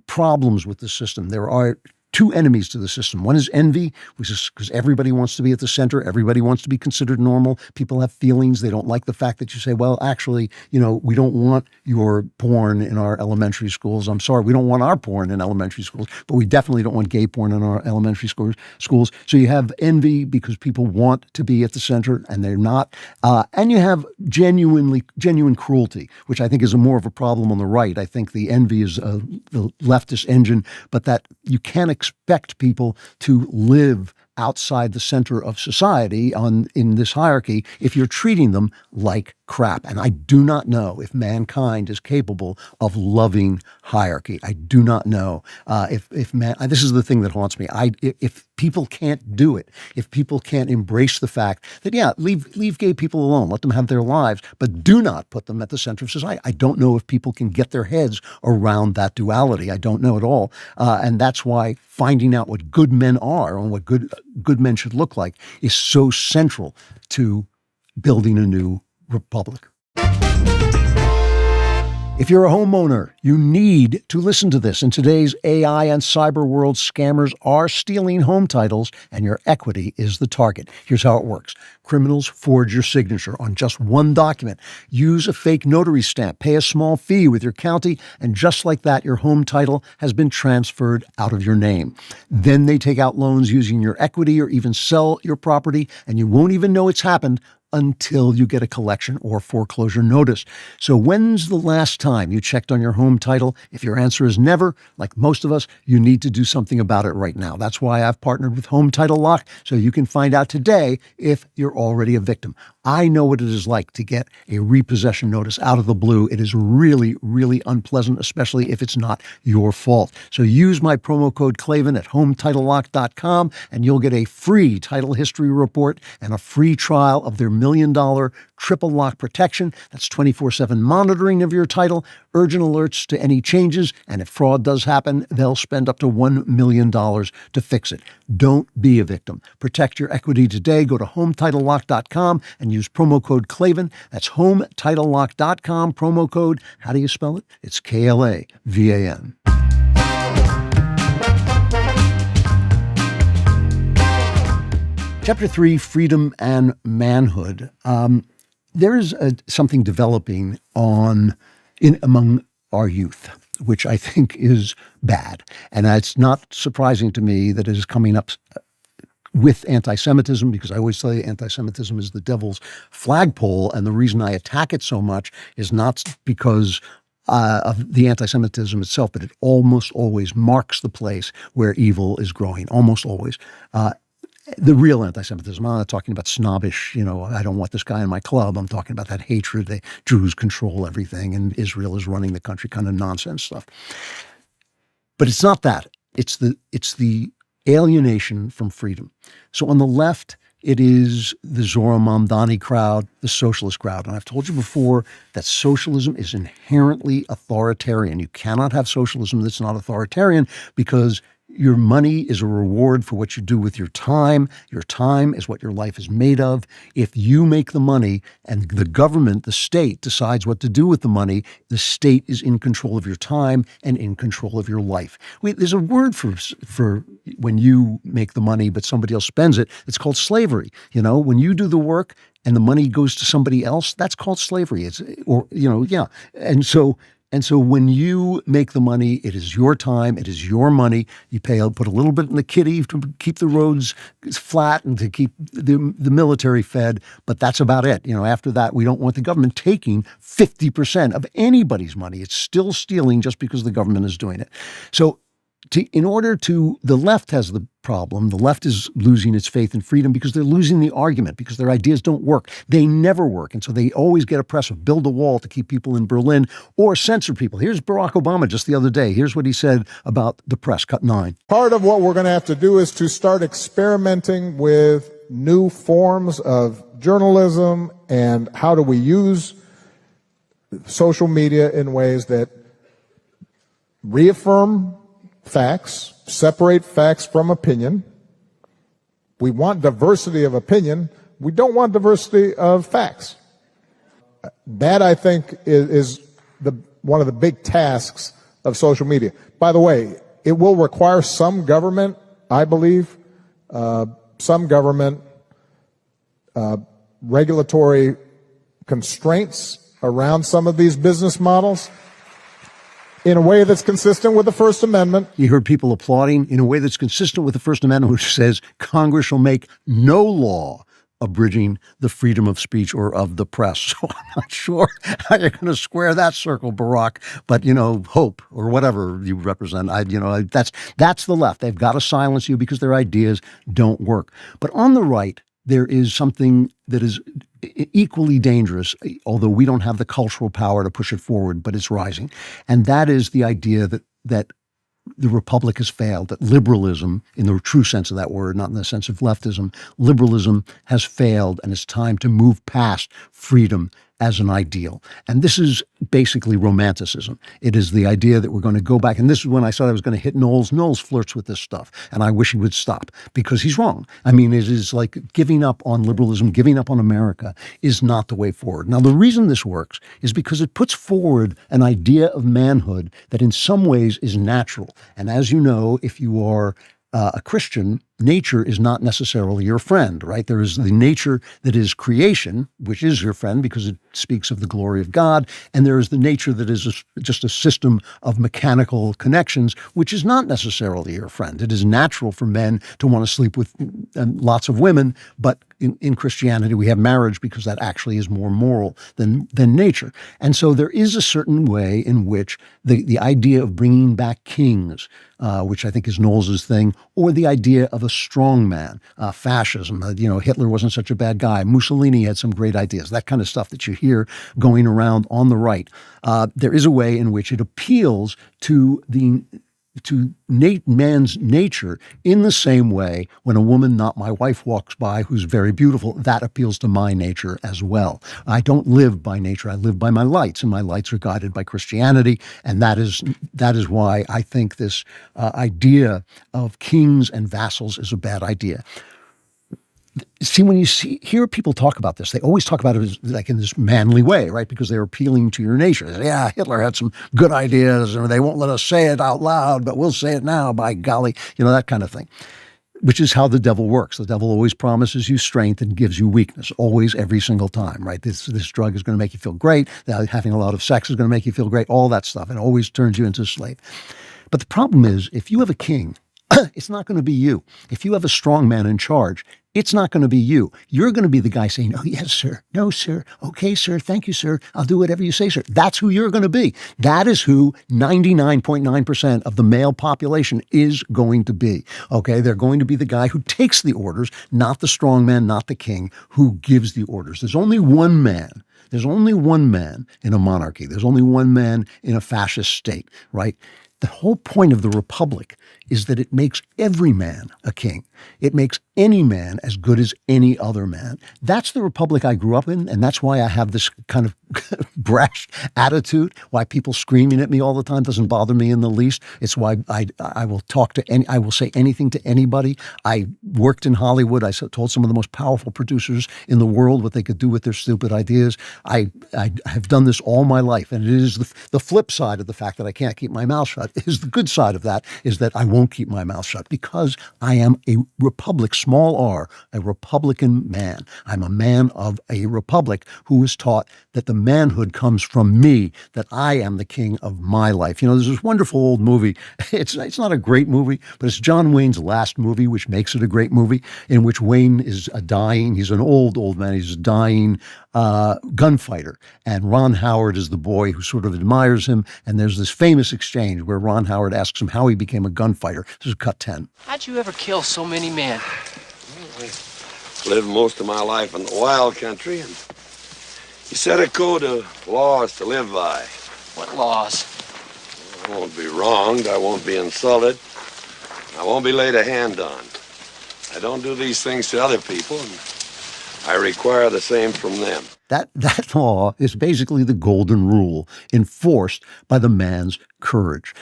problems with the system? There are two enemies to the system. One is envy, which is because everybody wants to be at the center. Everybody wants to be considered normal. People have feelings. They don't like the fact that you say, well, actually, we don't want your porn in our elementary schools. I'm sorry, we don't want our porn in elementary schools, but we definitely don't want gay porn in our elementary schools. So you have envy because people want to be at the center and they're not. And you have genuine cruelty, which I think is more of a problem on the right. I think the envy is the leftist engine, but that you can't expect people to live outside the center of society in this hierarchy if you're treating them like crap. And I do not know if mankind is capable of loving hierarchy. I do not know if this is the thing that haunts me. If people can't do it, if people can't embrace the fact that, leave gay people alone, let them have their lives, but do not put them at the center of society. I don't know if people can get their heads around that duality. I don't know at all. And that's why finding out what good men are and what good men should look like is so central to building a new republic. If you're a homeowner, you need to listen to this. In today's AI and cyber world, scammers are stealing home titles and your equity is the target. Here's how it works. Criminals forge your signature on just one document. Use a fake notary stamp, pay a small fee with your county, and just like that, your home title has been transferred out of your name. Then they take out loans using your equity or even sell your property, and you won't even know it's happened until you get a collection or foreclosure notice. So when's the last time you checked on your home title? If your answer is never, like most of us, you need to do something about it right now. That's why I've partnered with Home Title Lock, so you can find out today if you're already a victim. I know what it is like to get a repossession notice out of the blue. It is really, really unpleasant, especially if it's not your fault. So use my promo code Klavan at HometitleLock.com and you'll get a free title history report and a free trial of their $1 million triple lock protection. That's 24/7 monitoring of your title, urgent alerts to any changes, and if fraud does happen, they'll spend up to $1 million to fix it. Don't be a victim. Protect your equity today. Go to HometitleLock.com and use promo code Klavan. That's HometitleLock.com, promo code, how do you spell it? It's KLAVAN. Chapter 3, Freedom and Manhood. There is something developing among our youth, which I think is bad. And it's not surprising to me that it is coming up with anti-Semitism, because I always say anti-Semitism is the devil's flagpole. And the reason I attack it so much is not because of the anti-Semitism itself, but it almost always marks the place where evil is growing, almost always. The real anti-Semitism. I'm not talking about snobbish, I don't want this guy in my club. I'm talking about that hatred, the Jews control everything and Israel is running the country kind of nonsense stuff. But it's not that. It's the alienation from freedom. So on the left, it is the Zohar Mamdani crowd, the socialist crowd. And I've told you before that socialism is inherently authoritarian. You cannot have socialism that's not authoritarian because your money is a reward for what you do with your time. Your time is what your life is made of. If you make the money and the government, the state, decides what to do with the money, the state is in control of your time and in control of your life. There's a word for when you make the money but somebody else spends it. It's called slavery. When you do the work and the money goes to somebody else, that's called slavery. And so when you make the money, it is your time, it is your money. You put a little bit in the kitty to keep the roads flat and to keep the military fed, but that's about it. After that, we don't want the government taking 50% of anybody's money. It's still stealing just because the government is doing it. So the left has the problem. The left is losing its faith in freedom because they're losing the argument, because their ideas don't work. They never work. And so they always get oppressive, build a wall to keep people in Berlin or censor people. Here's Barack Obama just the other day. Here's what he said about the press, cut 9. Part of what we're going to have to do is to start experimenting with new forms of journalism and how do we use social media in ways that reaffirm facts, separate facts from opinion. We want diversity of opinion. We don't want diversity of facts. That, I think, is one of the big tasks of social media. By the way, It will require some government, I believe, some government regulatory constraints around some of these business models in a way that's consistent with the First Amendment. You heard people applauding in a way that's consistent with the First Amendment, which says Congress shall make no law abridging the freedom of speech or of the press. So I'm not sure how you're going to square that circle, Barack. But, hope or whatever you represent, that's the left. They've got to silence you because their ideas don't work. But on the right, there is something that is equally dangerous, although we don't have the cultural power to push it forward, but it's rising. And that is the idea that the republic has failed, that liberalism, in the true sense of that word, not in the sense of leftism, liberalism has failed, and it's time to move past freedom as an ideal. And this is basically romanticism. It is the idea that we're going to go back, and this is when I said I was going to hit Knowles. Knowles flirts with this stuff, and I wish he would stop, because he's wrong. I mean, it is like giving up on liberalism, giving up on America is not the way forward. Now, the reason this works is because it puts forward an idea of manhood that in some ways is natural. And as you know, if you are a Christian, nature is not necessarily your friend, right? There is the nature that is creation, which is your friend because it speaks of the glory of God. And there is the nature that is just a system of mechanical connections, which is not necessarily your friend. It is natural for men to want to sleep with lots of women, but in Christianity, we have marriage because that actually is more moral than nature. And so there is a certain way in which the idea of bringing back kings, which I think is Knowles's thing, or the idea of a strong man, fascism, Hitler wasn't such a bad guy, Mussolini had some great ideas, that kind of stuff that you hear going around on the right. There is a way in which it appeals to man's nature in the same way when a woman, not my wife, walks by who's very beautiful, that appeals to my nature as well. I don't live by nature. I live by my lights, and my lights are guided by Christianity. And that is why I think this idea of kings and vassals is a bad idea. See, when you hear people talk about this, they always talk about it as like in this manly way, right? Because they're appealing to your nature. They say, yeah, Hitler had some good ideas, and they won't let us say it out loud, but we'll say it now, by golly, that kind of thing, which is how the devil works. The devil always promises you strength and gives you weakness, always, every single time, right? This drug is going to make you feel great. Having a lot of sex is going to make you feel great, all that stuff. It always turns you into a slave. But the problem is, if you have a king, it's not going to be you. If you have a strong man in charge, it's not going to be you. You're going to be the guy saying, oh, yes, sir. No, sir. Okay, sir. Thank you, sir. I'll do whatever you say, sir. That's who you're going to be. That is who 99.9% of the male population is going to be. Okay, they're going to be the guy who takes the orders, not the strong man, not the king, who gives the orders. There's only one man. There's only one man in a monarchy. There's only one man in a fascist state, right? The whole point of the republic is that it makes every man a king. It makes any man as good as any other man. That's the republic I grew up in, and that's why I have this kind of brash attitude, why people screaming at me all the time doesn't bother me in the least. It's why I will I will say anything to anybody. I worked in Hollywood. I told some of the most powerful producers in the world what they could do with their stupid ideas. I have done this all my life, and it is the flip side of the fact that I can't keep my mouth shut. Is the good side of that is that I won't keep my mouth shut because I am a republic, small r, a Republican man. I'm a man of a republic who was taught that the manhood comes from me, that I am the king of my life. There's this wonderful old movie. It's not a great movie, but it's John Wayne's last movie, which makes it a great movie, in which Wayne is dying. He's an old man. He's a dying gunfighter. And Ron Howard is the boy who sort of admires him. And there's this famous exchange where Ron Howard asks him how he became a gunfighter. This is cut 10. How'd you ever kill so many men? I lived most of my life in the wild country, and you set a code of laws to live by. What laws? I won't be wronged, I won't be insulted, I won't be laid a hand on. I don't do these things to other people, and I require the same from them. That law is basically the golden rule enforced by the man's courage.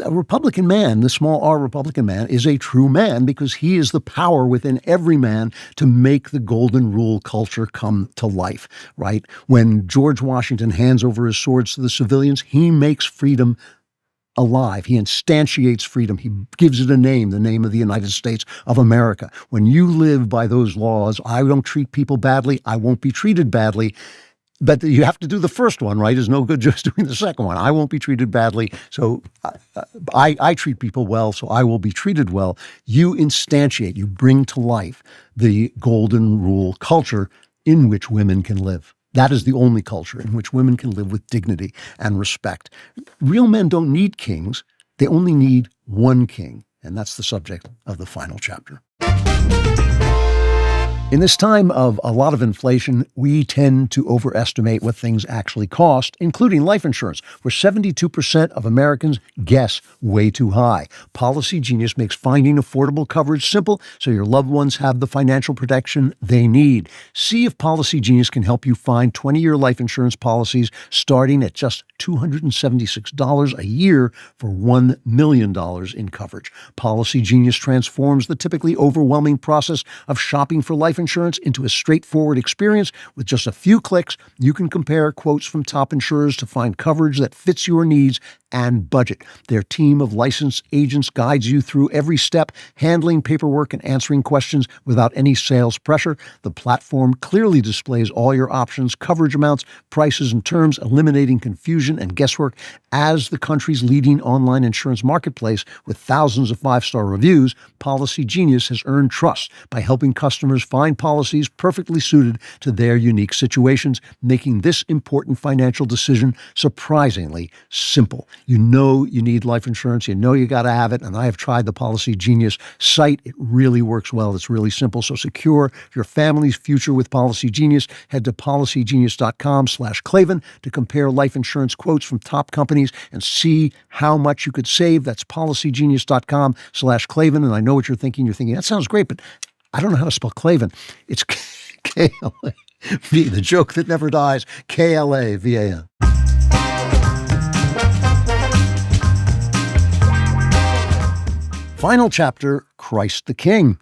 A Republican man, the small r Republican man, is a true man because he is the power within every man to make the golden rule culture come to life, right? When George Washington hands over his swords to the civilians, he makes freedom alive. He instantiates freedom. He gives it a name, the name of the United States of America. When you live by those laws, I don't treat people badly, I won't be treated badly. But you have to do the first one, right? It's no good just doing the second one. I won't be treated badly, so I treat people well, so I will be treated well. You instantiate, you bring to life the golden rule culture in which women can live. That is the only culture in which women can live with dignity and respect. Real men don't need kings. They only need one king. And that's the subject of the final chapter. In this time of a lot of inflation, we tend to overestimate what things actually cost, including life insurance, where 72% of Americans guess way too high. Policygenius makes finding affordable coverage simple so your loved ones have the financial protection they need. See if Policygenius can help you find 20-year life insurance policies starting at just $276 a year for $1 million in coverage. Policygenius transforms the typically overwhelming process of shopping for life insurance into a straightforward experience. With just a few clicks, you can compare quotes from top insurers to find coverage that fits your needs and budget. Their team of licensed agents guides you through every step, handling paperwork and answering questions without any sales pressure. The platform clearly displays all your options, coverage amounts, prices, and terms, eliminating confusion and guesswork. As the country's leading online insurance marketplace with thousands of five-star reviews, Policygenius has earned trust by helping customers find policies perfectly suited to their unique situations, making this important financial decision surprisingly simple. You know you need life insurance. You know you got to have it. And I have tried the Policygenius site. It really works well. It's really simple. So secure your family's future with Policygenius. Head to policygenius.com/Klavan to compare life insurance quotes from top companies and see how much you could save. That's policygenius.com/Klavan. And I know what you're thinking. You're thinking, that sounds great, but I don't know how to spell Klavan. It's K-L-A-V, the joke that never dies, K-L-A-V-A-N. Final chapter, Christ the King.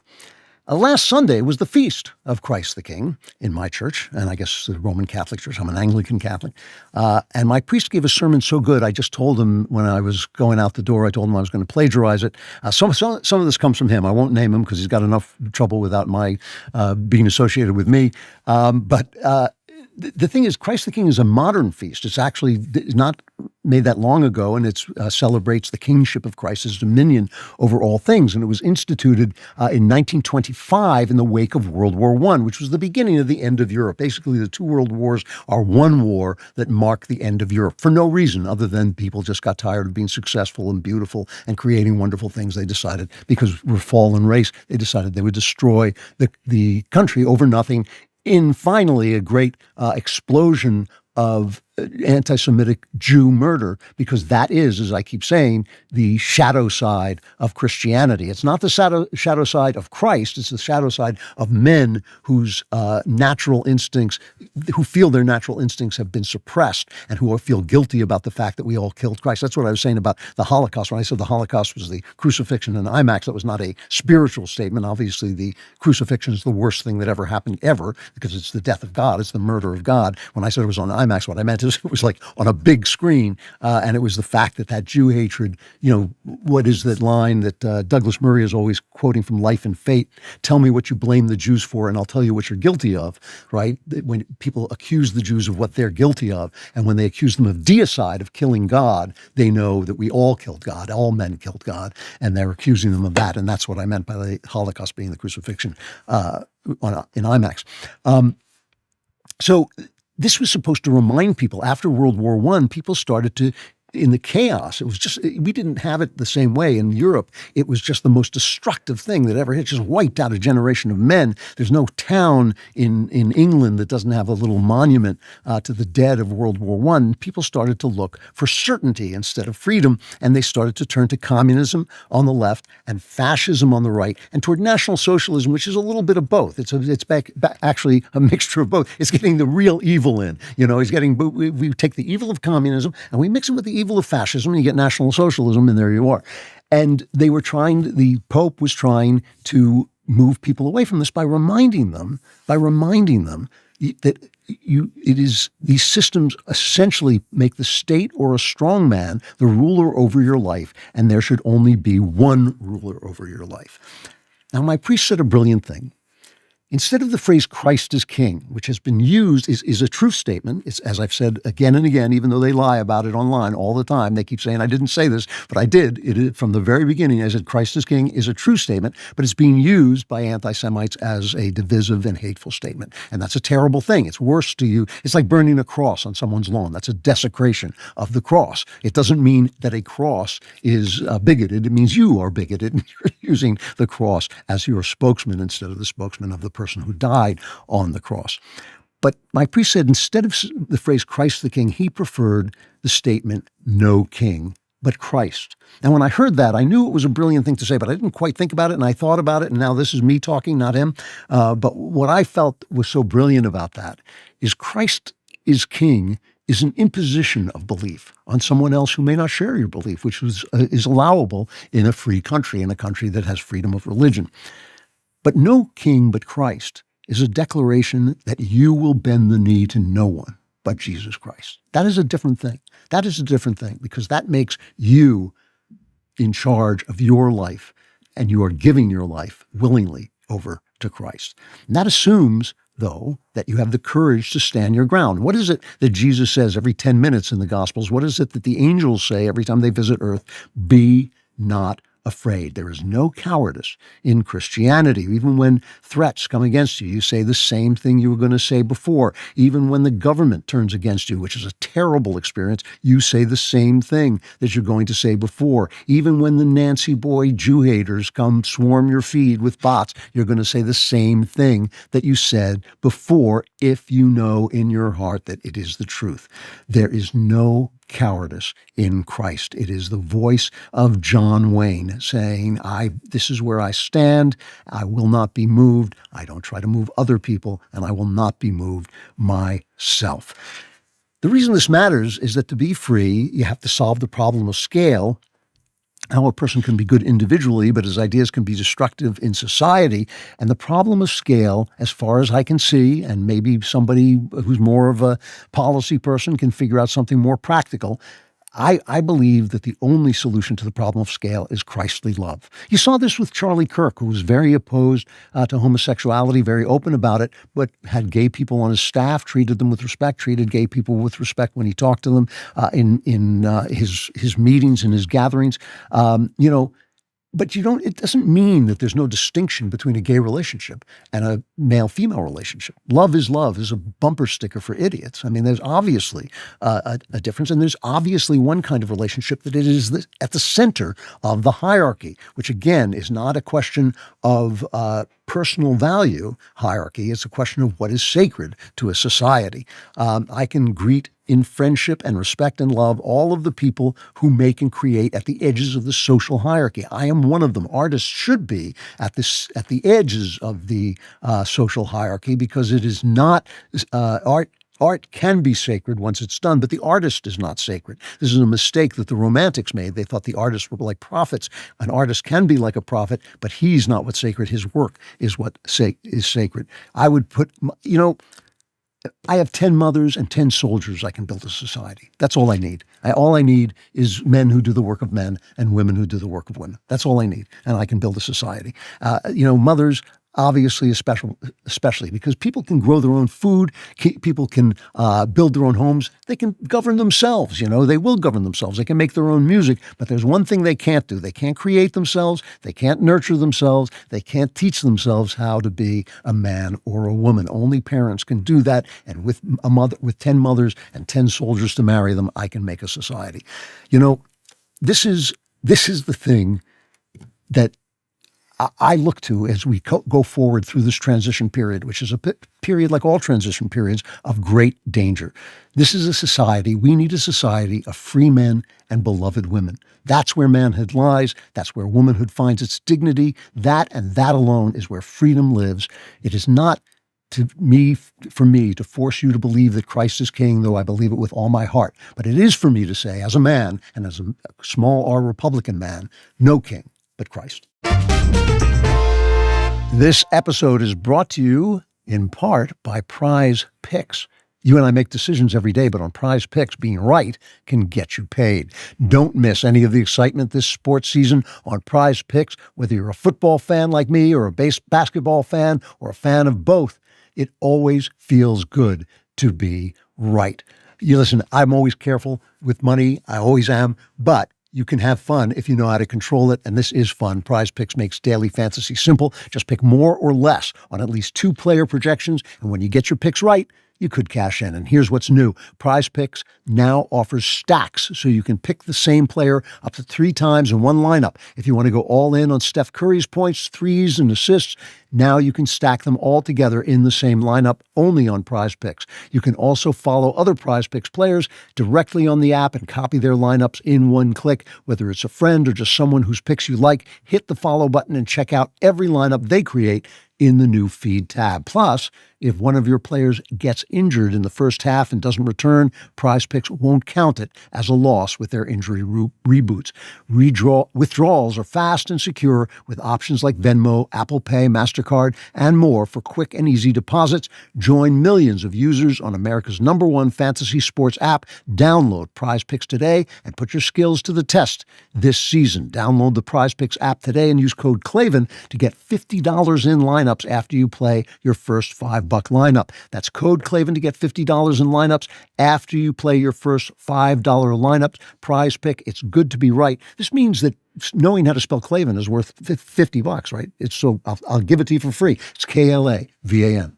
Last Sunday was the feast of Christ the King in my church, and I guess the Roman Catholic Church. I'm an Anglican Catholic. And my priest gave a sermon so good, I just told him when I was going out the door, I told him I was going to plagiarize it. Some of this comes from him. I won't name him because he's got enough trouble without my being associated with me. But the thing is, Christ the King is a modern feast. It's actually not made that long ago, and it celebrates the kingship of Christ, his dominion over all things. And it was instituted in 1925 in the wake of World War I, which was the beginning of the end of Europe. Basically, the two world wars are one war that marked the end of Europe for no reason other than people just got tired of being successful and beautiful and creating wonderful things. They decided, because we're fallen race, they decided they would destroy the country over nothing in finally a great explosion of anti-Semitic Jew murder, because that is, as I keep saying, the shadow side of Christianity. It's not the shadow side of Christ. It's the shadow side of men whose natural instincts, who feel their natural instincts have been suppressed and who feel guilty about the fact that we all killed Christ. That's what I was saying about the Holocaust. When I said the Holocaust was the crucifixion and IMAX, that was not a spiritual statement. Obviously, the crucifixion is the worst thing that ever happened ever, because it's the death of God. It's the murder of God. When I said it was on IMAX, what I meant is it was like on a big screen, and it was the fact that Jew hatred, what is that line that Douglas Murray is always quoting from Life and Fate? Tell me what you blame the Jews for, and I'll tell you what you're guilty of, right? When people accuse the Jews of what they're guilty of, and when they accuse them of deicide, of killing God, they know that we all killed God, all men killed God, and they're accusing them of that, and that's what I meant by the Holocaust being the crucifixion in IMAX. So this was supposed to remind people. After World War I, people started to, in the chaos, it was just, we didn't have it the same way in Europe. It was just the most destructive thing that ever hit. It just wiped out a generation of men. There's no town in England that doesn't have a little monument to the dead of World War I. People started to look for certainty instead of freedom, and they started to turn to communism on the left and fascism on the right, and toward National Socialism, which is a little bit of both. It's actually a mixture of both. It's getting the real evil in. We take the evil of communism and we mix it with the evil of fascism, and you get National Socialism, and there you are. And the Pope was trying to move people away from this by reminding them that these systems essentially make the state or a strong man the ruler over your life, and there should only be one ruler over your life. Now, my priest said a brilliant thing. Instead of the phrase Christ is king, which has been used, is a truth statement. It's, as I've said again and again, even though they lie about it online all the time, they keep saying, I didn't say this, but I did. From the very beginning, I said Christ is king is a true statement, but it's being used by anti-Semites as a divisive and hateful statement. And that's a terrible thing. It's worse to you. It's like burning a cross on someone's lawn. That's a desecration of the cross. It doesn't mean that a cross is bigoted. It means you are bigoted and you're using the cross as your spokesman instead of the spokesman of the person who died on the cross. But my priest said instead of the phrase Christ the King, he preferred the statement no king, but Christ. And when I heard that, I knew it was a brilliant thing to say, but I didn't quite think about it, and I thought about it, and now this is me talking, not him. But what I felt was so brilliant about that is Christ is king is an imposition of belief on someone else who may not share your belief, which is allowable in a free country, in a country that has freedom of religion. But no king but Christ is a declaration that you will bend the knee to no one but Jesus Christ. That is a different thing. That is a different thing because that makes you in charge of your life and you are giving your life willingly over to Christ. And that assumes, though, that you have the courage to stand your ground. What is it that Jesus says every 10 minutes in the Gospels? What is it that the angels say every time they visit earth? Be not afraid. There is no cowardice in Christianity. Even when threats come against you, you say the same thing you were going to say before. Even when the government turns against you, which is a terrible experience, you say the same thing that you're going to say before. Even when the Nancy boy Jew haters come swarm your feed with bots, you're going to say the same thing that you said before if you know in your heart that it is the truth. There is no cowardice in Christ. It is the voice of John Wayne saying, this is where I stand. I will not be moved. I don't try to move other people, and I will not be moved myself. The reason this matters is that to be free, you have to solve the problem of scale, how a person can be good individually, but his ideas can be destructive in society. And the problem of scale, as far as I can see, and maybe somebody who's more of a policy person can figure out something more practical, I believe that the only solution to the problem of scale is Christly love. You saw this with Charlie Kirk, who was very opposed to homosexuality, very open about it, but had gay people on his staff, treated them with respect, treated gay people with respect when he talked to them in his meetings and his gatherings. But it doesn't mean that there's no distinction between a gay relationship and a male-female relationship. Love is a bumper sticker for idiots. I mean, there's obviously a difference, and there's obviously one kind of relationship that it is at the center of the hierarchy, which again is not a question of personal value hierarchy. It's a question of what is sacred to a society. I can greet in friendship and respect and love all of the people who make and create at the edges of the social hierarchy. I am one of them. Artists should be at the edges of the social hierarchy because it is not art. Art can be sacred once it's done, but the artist is not sacred. This is a mistake that the Romantics made. They thought the artists were like prophets. An artist can be like a prophet, but he's not what's sacred. His work is what is sacred. I would put, I have 10 mothers and 10 soldiers. I can build a society. That's all I need. All I need is men who do the work of men and women who do the work of women. That's all I need, and I can build a society. Mothers, obviously, especially because people can grow their own food, people can build their own homes, they can govern themselves, they will govern themselves, they can make their own music, but there's one thing they can't do. They can't create themselves, they can't nurture themselves, they can't teach themselves how to be a man or a woman. Only parents can do that, and with 10 mothers and 10 soldiers to marry them, I can make a society. This is the thing that I look to as we go forward through this transition period, which is a period like all transition periods of great danger. This is a society, we need a society of free men and beloved women. That's where manhood lies. That's where womanhood finds its dignity. That and that alone is where freedom lives. It is not for me to force you to believe that Christ is king, though I believe it with all my heart. But it is for me to say, as a man and as a small R Republican man, no king but Christ. This episode is brought to you in part by PrizePicks. You and I make decisions every day, but on PrizePicks, being right can get you paid. Don't miss any of the excitement this sports season on PrizePicks, whether you're a football fan like me or a basketball fan or a fan of both. It always feels good to be right. You listen, I'm always careful with money. I always am, but you can have fun if you know how to control it, and this is fun. PrizePicks makes daily fantasy simple. Just pick more or less on at least 2 player projections, and when you get your picks right, you could cash in. And here's what's new. PrizePicks now offers stacks, so you can pick the same player up to 3 times in one lineup. If you want to go all in on Steph Curry's points, threes, and assists, now you can stack them all together in the same lineup only on PrizePicks. You can also follow other PrizePicks players directly on the app and copy their lineups in one click. Whether it's a friend or just someone whose picks you like, hit the follow button and check out every lineup they create in the new feed tab. Plus, if one of your players gets injured in the first half and doesn't return, PrizePicks won't count it as a loss with their injury reboots. Withdrawals are fast and secure with options like Venmo, Apple Pay, MasterCard, and more for quick and easy deposits. Join millions of users on America's #1 fantasy sports app. Download PrizePicks today and put your skills to the test this season. Download the PrizePicks app today and use code Klavan to get $50 in lineups after you play your first $5 lineup. That's code Klavan to get $50 in lineups after you play your first $5 lineups. PrizePick, it's good to be right. This means that knowing how to spell Klavan is worth $50, right? It's so I'll give it to you for free. It's KLAVAN.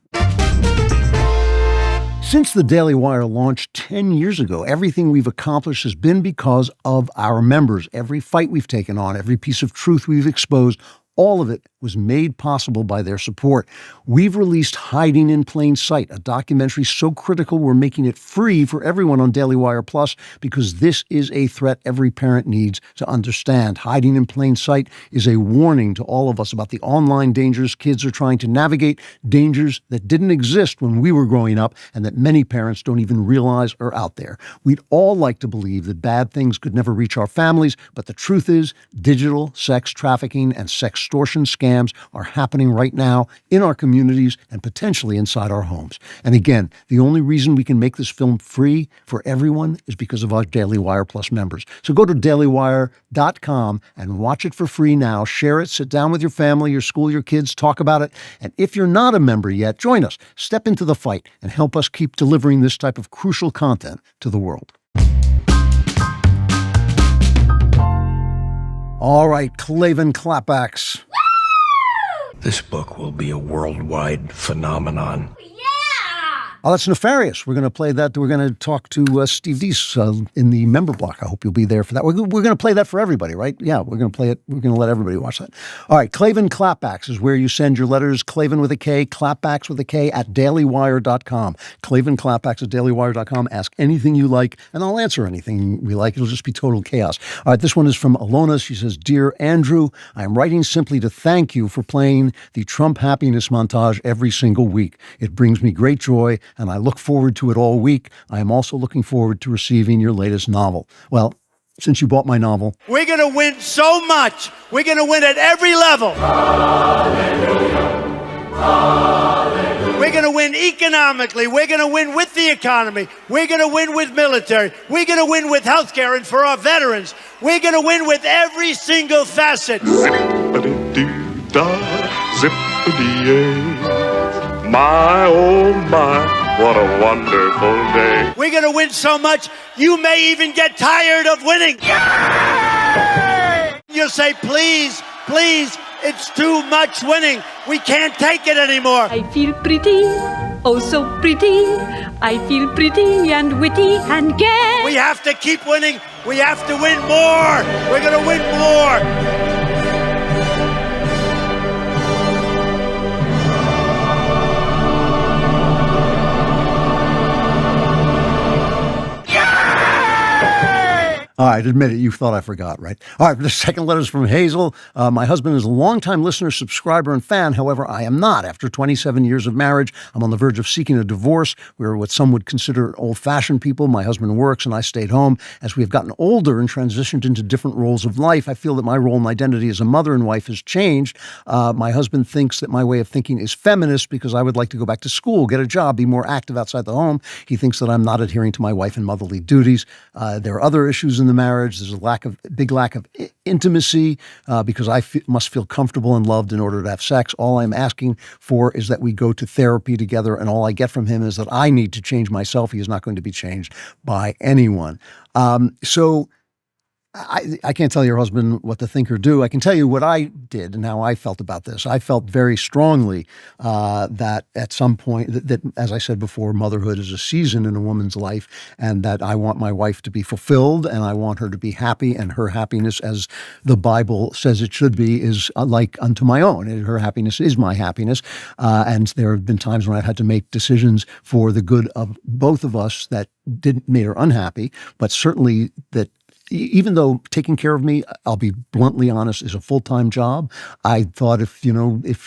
Since the Daily Wire launched 10 years ago, everything we've accomplished has been because of our members. Every fight we've taken on, every piece of truth we've exposed, all of it was made possible by their support. We've released Hiding in Plain Sight, a documentary so critical we're making it free for everyone on Daily Wire Plus because this is a threat every parent needs to understand. Hiding in Plain Sight is a warning to all of us about the online dangers kids are trying to navigate, dangers that didn't exist when we were growing up and that many parents don't even realize are out there. We'd all like to believe that bad things could never reach our families, but the truth is digital sex trafficking and sextortion scams are happening right now in our communities and potentially inside our homes. And again, the only reason we can make this film free for everyone is because of our Daily Wire Plus members. So go to DailyWire.com and watch it for free now. Share it, sit down with your family, your school, your kids, talk about it. And if you're not a member yet, join us. Step into the fight and help us keep delivering this type of crucial content to the world. All right, Klavan Klapbacks. This book will be a worldwide phenomenon. Oh, that's Nefarious. We're going to play that. We're going to talk to Steve Deace in the member block. I hope you'll be there for that. We're going to play that for everybody, right? Yeah, we're going to play it. We're going to let everybody watch that. All right, Klavan Klapbacks is where you send your letters. Klavan with a K, Klapbacks with a K at DailyWire.com. Klavan Klapbacks at DailyWire.com. Ask anything you like, and I'll answer anything we like. It'll just be total chaos. All right, this one is from Alona. She says, Dear Andrew, I am writing simply to thank you for playing the Trump happiness montage every single week. It brings me great joy, and I look forward to it all week. I am also looking forward to receiving your latest novel. Well, since you bought my novel, we're going to win so much. We're going to win at every level. Hallelujah. Hallelujah. We're going to win economically. We're going to win with the economy. We're going to win with military. We're going to win with healthcare and for our veterans. We're going to win with every single facet. Zippity-doo-dah, zippity-yay. My, oh my, what a wonderful day. We're going to win so much, you may even get tired of winning. Yay! You'll say, please, please, it's too much winning. We can't take it anymore. I feel pretty, oh so pretty. I feel pretty and witty and gay. We have to keep winning. We have to win more. We're going to win more. All right, admit it. You thought I forgot, right? All right, the second letter is from Hazel. My husband is a longtime listener, subscriber, and fan. However, I am not. After 27 years of marriage, I'm on the verge of seeking a divorce. We're what some would consider old-fashioned people. My husband works, and I stayed home. As we have gotten older and transitioned into different roles of life, I feel that my role and identity as a mother and wife has changed. My husband thinks that my way of thinking is feminist because I would like to go back to school, get a job, be more active outside the home. He thinks that I'm not adhering to my wife and motherly duties. There are other issues in the marriage. There's a big lack of intimacy because I must feel comfortable and loved in order to have sex. All I'm asking for is that we go to therapy together, and all I get from him is that I need to change myself. He is not going to be changed by anyone. So I can't tell your husband what to think or do. I can tell you what I did and how I felt about this. I felt very strongly that at some point, that, as I said before, motherhood is a season in a woman's life, and that I want my wife to be fulfilled and I want her to be happy, and her happiness, as the Bible says it should be, is like unto my own. Her happiness is my happiness. And there have been times when I've had to make decisions for the good of both of us that didn't make her unhappy, but certainly that even though taking care of me, I'll be bluntly honest, is a full-time job, I thought if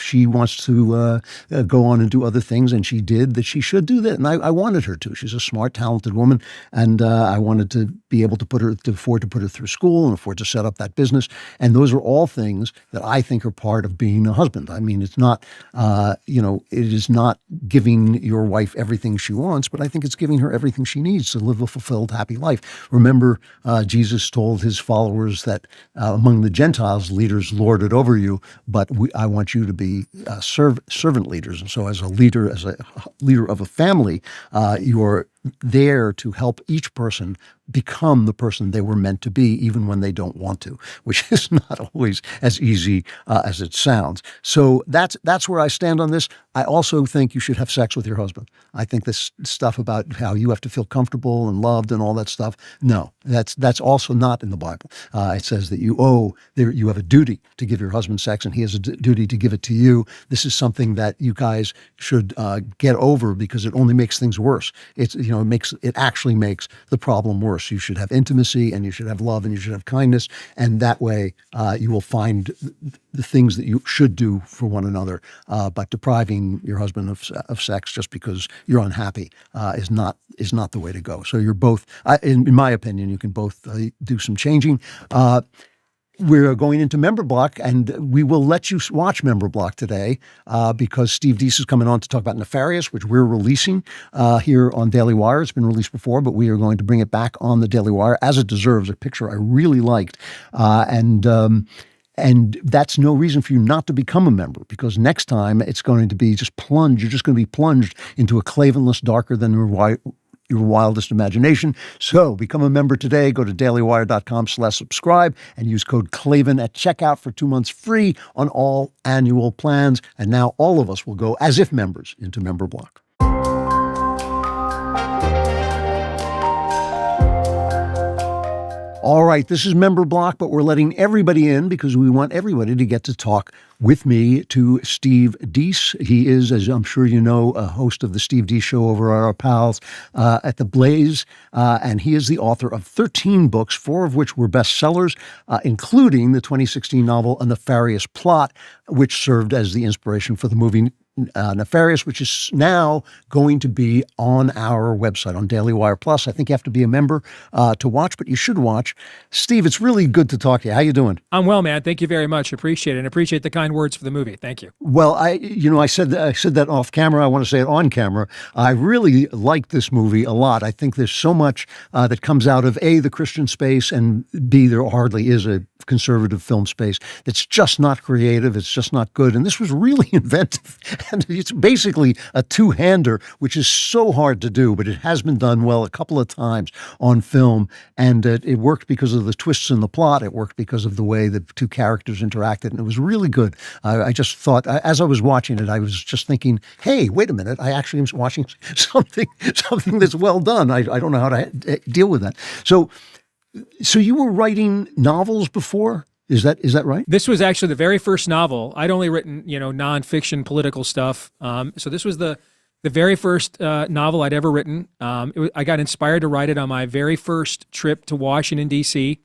she wants to go on and do other things, and she did, that she should do that. And I wanted her to. She's a smart, talented woman, and I wanted to be able to afford to put her through school and afford to set up that business. And those are all things that I think are part of being a husband. I mean, it's not, it is not giving your wife everything she wants, but I think it's giving her everything she needs to live a fulfilled, happy life. Remember, Jesus told his followers that among the Gentiles, leaders lord it over you, but I want you to be servant leaders. And so as a leader of a family, you're there to help each person become the person they were meant to be, even when they don't want to, which is not always as easy as it sounds. So that's where I stand on this. I also think you should have sex with your husband. I think this stuff about how you have to feel comfortable and loved and all that stuff, no, that's also not in the Bible. It says that you have a duty to give your husband sex, and he has a duty to give it to you. This is something that you guys should get over, because it only makes things worse. It actually makes the problem worse. You should have intimacy, and you should have love, and you should have kindness, and that way you will find the things that you should do for one another. But depriving your husband of sex just because you're unhappy is not the way to go. So you're both, in my opinion, you can both do some changing. We're going into Member Block, and we will let you watch Member Block today because Steve Deace is coming on to talk about Nefarious, which we're releasing here on DailyWire. It's been released before, but we are going to bring it back on the DailyWire, as it deserves. A picture I really liked. And that's no reason for you not to become a member, because next time it's going to be you're just going to be plunged into a Klavanless darker than your wildest imagination. So become a member today. Go to dailywire.com/subscribe and use code Klavan at checkout for 2 months free on all annual plans. And now all of us will go as if members into Member Block. All right, this is Member Block, but we're letting everybody in because we want everybody to get to talk with me to Steve Deace. He is, as I'm sure you know, a host of the Steve Deace Show over at our pals at The Blaze, and he is the author of 13 books, 4 of which were bestsellers, including the 2016 novel A Nefarious Plot, which served as the inspiration for the movie Nefarious, which is now going to be on our website, on DailyWire Plus. I think you have to be a member to watch, but you should watch. Steve, it's really good to talk to you. How you doing? I'm well, man. Thank you very much. Appreciate it, and appreciate the kind words for the movie. Thank you. Well, I said that off camera. I want to say it on camera. I really like this movie a lot. I think there's so much that comes out of A, the Christian space, and B, there hardly is a conservative film space that's just not creative. It's just not good. And this was really inventive. And it's basically a two-hander, which is so hard to do, but it has been done well a couple of times on film. And it worked because of the twists in the plot. It worked because of the way the two characters interacted. And it was really good. I just thought, as I was watching it, I was just thinking, hey, wait a minute. I actually am watching something that's well done. I don't know how to deal with that. So you were writing novels before? Is that right? This was actually the very first novel. I'd only written, nonfiction political stuff. So this was the the very first novel I'd ever written. I got inspired to write it on my very first trip to Washington, D.C.,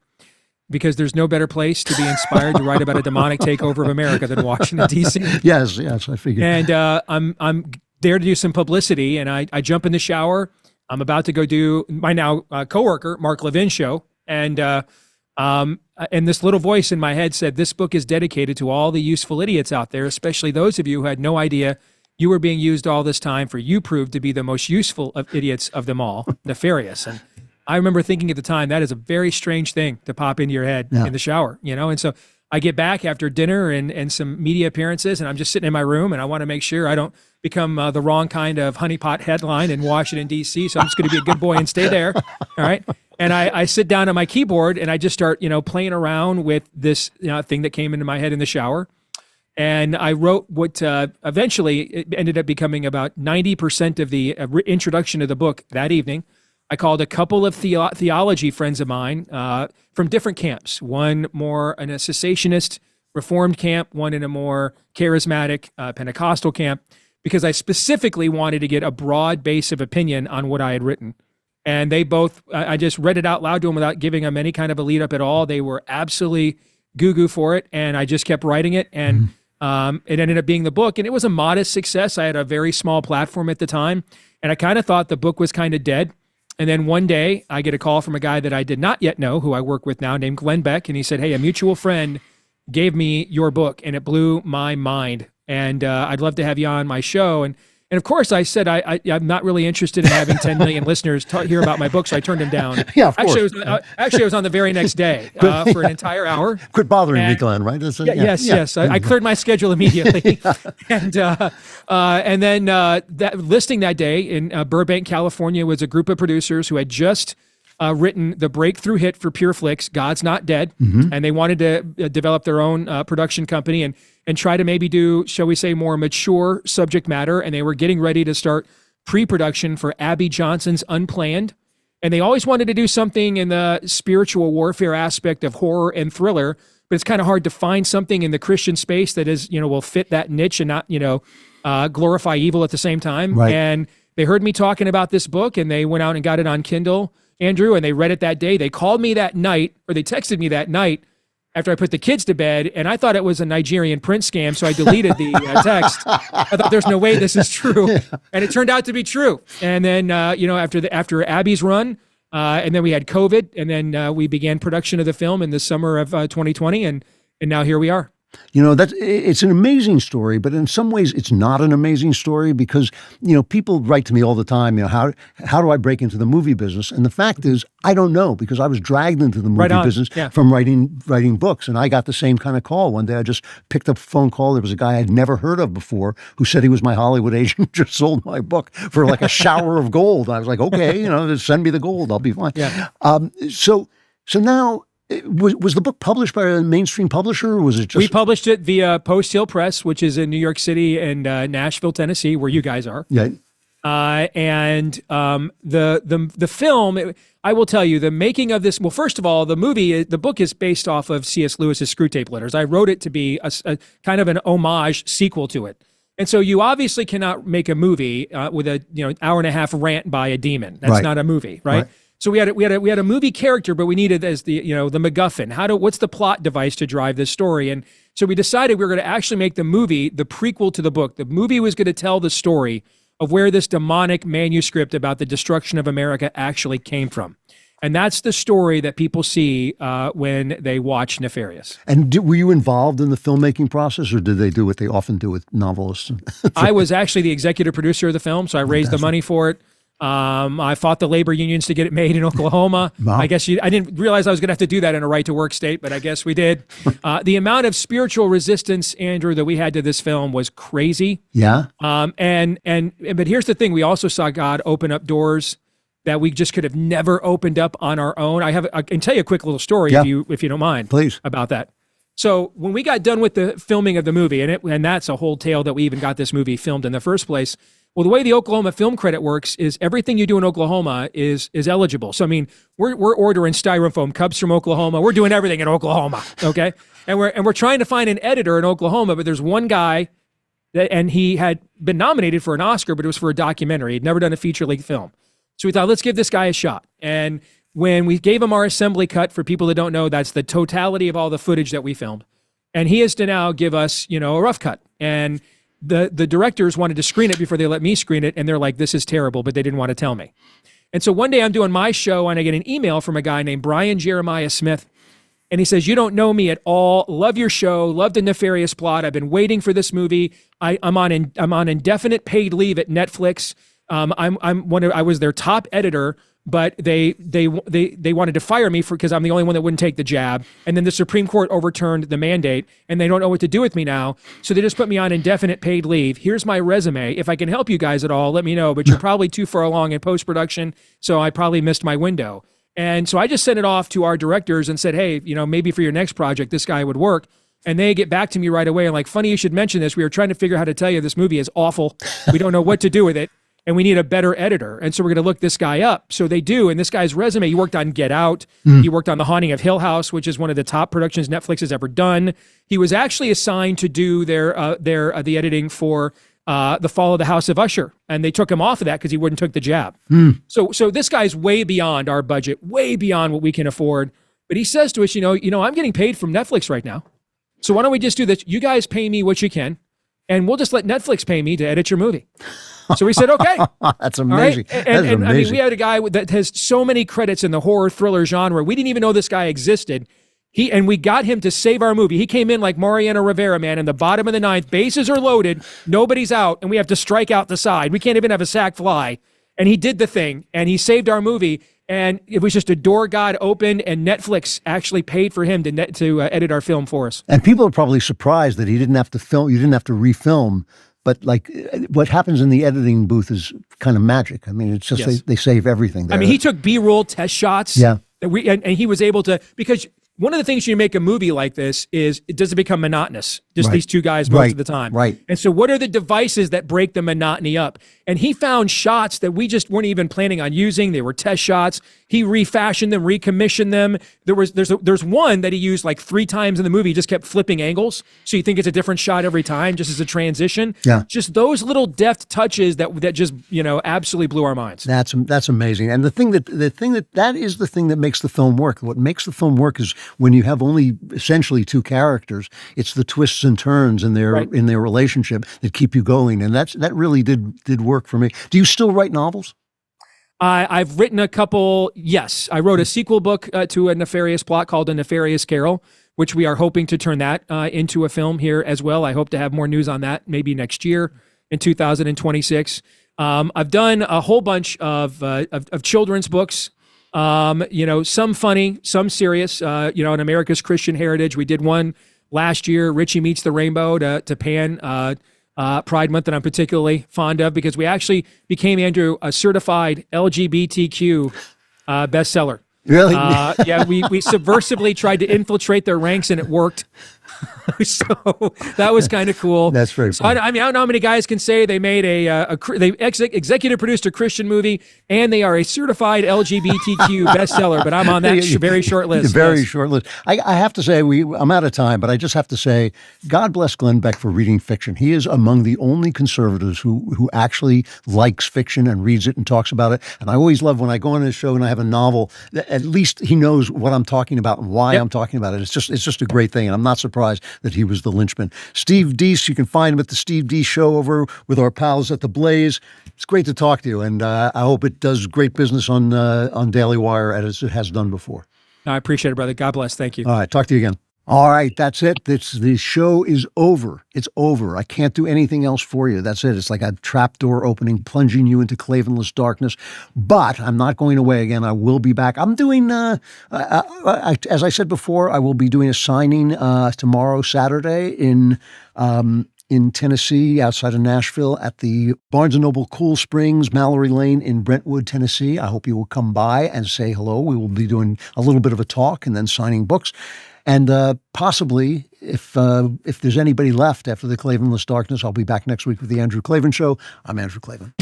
because there's no better place to be inspired to write about a demonic takeover of America than Washington, D.C. Yes, I figured. And I'm there to do some publicity, and I jump in the shower. I'm about to go do my now coworker, Mark Levin's show, and this little voice in my head said, this book is dedicated to all the useful idiots out there, especially those of you who had no idea you were being used all this time, for you proved to be the most useful of idiots of them all, Nefarious. And I remember thinking at the time, that is a very strange thing to pop into your head in the shower, And so I get back after dinner and some media appearances, and I'm just sitting in my room, and I want to make sure I don't become the wrong kind of honeypot headline in Washington, D.C., so I'm just going to be a good boy and stay there, all right? And I sit down at my keyboard, and I just start, playing around with this thing that came into my head in the shower. And I wrote what eventually it ended up becoming about 90% of the introduction of the book that evening. I called a couple of theology friends of mine from different camps, one more in a cessationist Reformed camp, one in a more charismatic Pentecostal camp, because I specifically wanted to get a broad base of opinion on what I had written. And they both, I just read it out loud to them without giving them any kind of a lead up at all. They were absolutely goo-goo for it, and I just kept writing it, and it ended up being the book, and it was a modest success. I had a very small platform at the time, and I kind of thought the book was kind of dead. And then one day I get a call from a guy that I did not yet know, who I work with now, named Glenn Beck. And he said, hey, a mutual friend gave me your book, and it blew my mind. And I'd love to have you on my show. And of course I said, I'm not really interested in having 10 million listeners hear about my book. So I turned him down. Yeah, of course. Actually, I was on the very next day for an entire hour. Quit bothering me, Glenn, right? Yes. I cleared my schedule immediately. And then that listing that day in Burbank, California, was a group of producers who had just written the breakthrough hit for Pure Flix, God's Not Dead. And they wanted to develop their own production company and try to maybe do, shall we say, more mature subject matter. And they were getting ready to start pre-production for Abby Johnson's Unplanned. And they always wanted to do something in the spiritual warfare aspect of horror and thriller, but it's kind of hard to find something in the Christian space that is, will fit that niche and not, glorify evil at the same time. Right. And they heard me talking about this book, and they went out and got it on Kindle, Andrew, and they read it that day. They called me that night, or they texted me that night after I put the kids to bed, and I thought it was a Nigerian print scam, so I deleted the text. I thought, there's no way this is true. And it turned out to be true. And then, after Abby's run, and then we had COVID, and then we began production of the film in the summer of 2020, and now here we are. It's an amazing story, but in some ways it's not an amazing story because, people write to me all the time, how do I break into the movie business? And the fact is, I don't know, because I was dragged into the movie business from writing books. And I got the same kind of call. One day I just picked up a phone call. There was a guy I'd never heard of before who said he was my Hollywood agent, just sold my book for like a shower of gold. I was like, okay, send me the gold. I'll be fine. Yeah. So now, was the book published by a mainstream publisher, or was it just... We published it via Post Hill Press, which is in New York City and Nashville, Tennessee, where you guys are. Yeah. The film, I will tell you, the making of this, well, first of all, the book is based off of C.S. Lewis's Screwtape Letters. I wrote it to be a kind of an homage sequel to it. And so you obviously cannot make a movie with a hour and a half rant by a demon. That's not a movie, right? So we had a movie character, but we needed as the MacGuffin. What's the plot device to drive this story? And so we decided we were going to actually make the movie the prequel to the book. The movie was going to tell the story of where this demonic manuscript about the destruction of America actually came from. And that's the story that people see when they watch Nefarious. And were you involved in the filmmaking process, or did they do what they often do with novelists? I was actually the executive producer of the film, so I raised the money for it. I fought the labor unions to get it made in Oklahoma. Wow. I didn't realize I was going to have to do that in a right-to-work state, but I guess we did. The amount of spiritual resistance, Andrew, that we had to this film was crazy. Yeah. But here's the thing: we also saw God open up doors that we just could have never opened up on our own. I can tell you a quick little story if you don't mind, please, about that. So when we got done with the filming of the movie, and that's a whole tale that we even got this movie filmed in the first place. Well, the way the Oklahoma film credit works is everything you do in Oklahoma is eligible. So, I mean, we're ordering styrofoam cups from Oklahoma. We're doing everything in Oklahoma, okay? And we're trying to find an editor in Oklahoma, but there's one guy And he had been nominated for an Oscar, but it was for a documentary. He'd never done a feature-length film. So we thought, let's give this guy a shot. And when we gave him our assembly cut, for people that don't know, that's the totality of all the footage that we filmed. And he has to now give us, a rough cut. And the directors wanted to screen it before they let me screen it. And they're like, this is terrible, but they didn't want to tell me. And so one day I'm doing my show and I get an email from a guy named Brian Jeremiah Smith. And he says, you don't know me at all. Love your show. Love the Nefarious plot. I've been waiting for this movie. I'm on indefinite paid leave at Netflix. I was their top editor, but they wanted to fire me because I'm the only one that wouldn't take the jab. And then the Supreme Court overturned the mandate, and they don't know what to do with me now. So they just put me on indefinite paid leave. Here's my resume. If I can help you guys at all, let me know. But you're probably too far along in post-production, so I probably missed my window. And so I just sent it off to our directors and said, hey, maybe for your next project, this guy would work. And they get back to me right away and like, funny you should mention this. We were trying to figure out how to tell you this movie is awful. We don't know what to do with it. And we need a better editor. And so we're going to look this guy up. So they do. And this guy's resume, he worked on Get Out. He worked on The Haunting of Hill House, which is one of the top productions Netflix has ever done. He was actually assigned to do the editing for The Fall of the House of Usher. And they took him off of that because he wouldn't take the jab. So this guy's way beyond our budget, way beyond what we can afford. But he says to us, I'm getting paid from Netflix right now. So why don't we just do this? You guys pay me what you can, and we'll just let Netflix pay me to edit your movie. So we said, okay. That's amazing. Right? That is amazing. I mean, we had a guy that has so many credits in the horror thriller genre. We didn't even know this guy existed. And we got him to save our movie. He came in like Mariano Rivera, man, in the bottom of the ninth. Bases are loaded. Nobody's out. And we have to strike out the side. We can't even have a sack fly. And he did the thing. And he saved our movie. And it was just a door God opened, and Netflix actually paid for him to edit our film for us. And people are probably surprised that he didn't have to film. You didn't have to refilm. But like what happens in the editing booth is kind of magic. I mean, it's just they save everything there. I mean, he took B-roll test shots. Yeah. And he was able to, because one of the things you make a movie like this is, does it become monotonous? Just these two guys most of the time. Right. And so what are the devices that break the monotony up? And he found shots that we just weren't even planning on using. They were test shots. He refashioned them, recommissioned them. There's one that he used like 3 times in the movie. He just kept flipping angles. So you think it's a different shot every time, just as a transition. Yeah. Just those little deft touches that just, absolutely blew our minds. That's amazing. And the thing that is the thing that makes the film work. What makes the film work is when you have only essentially 2 characters, it's the twists and turns in their relationship that keep you going. And that really did work for me. Do you still write novels? I've written a couple. Yes, I wrote a sequel book to a Nefarious plot called A Nefarious Carol, which we are hoping to turn that into a film here as well. I hope to have more news on that maybe next year in 2026. I've done a whole bunch of children's books. Some funny, some serious. In America's Christian Heritage, we did one last year, Richie Meets the Rainbow, to pan Pride Month, that I'm particularly fond of, because we actually became, Andrew, a certified LGBTQ bestseller. Really? We subversively tried to infiltrate their ranks, and it worked. So that was kind of cool. That's very funny. I don't know how many guys can say they made they executive produced a Christian movie, and they are a certified LGBTQ bestseller, but I'm on that very short list. Very short list. I have to say, I'm out of time, but I just have to say, God bless Glenn Beck for reading fiction. He is among the only conservatives who actually likes fiction and reads it and talks about it. And I always love when I go on his show and I have a novel, at least he knows what I'm talking about and why I'm talking about it. It's just a great thing, and I'm not surprised that he was the linchpin. Steve Deace, you can find him at the Steve Deace Show over with our pals at the Blaze. It's great to talk to you, and I hope it does great business on DailyWire as it has done before. I appreciate it, brother. God bless. Thank you. All right, talk to you again. All right, that's it. The show is over. It's over. I can't do anything else for you. That's it. It's like a trapdoor opening, plunging you into Klavanless darkness. But I'm not going away again. I will be back. I'm doing, as I said before, I will be doing a signing tomorrow, Saturday, in Tennessee, outside of Nashville, at the Barnes & Noble Cool Springs, Mallory Lane in Brentwood, Tennessee. I hope you will come by and say hello. We will be doing a little bit of a talk and then signing books. And possibly, if there's anybody left after the Klavanless Darkness, I'll be back next week with the Andrew Klavan Show. I'm Andrew Klavan.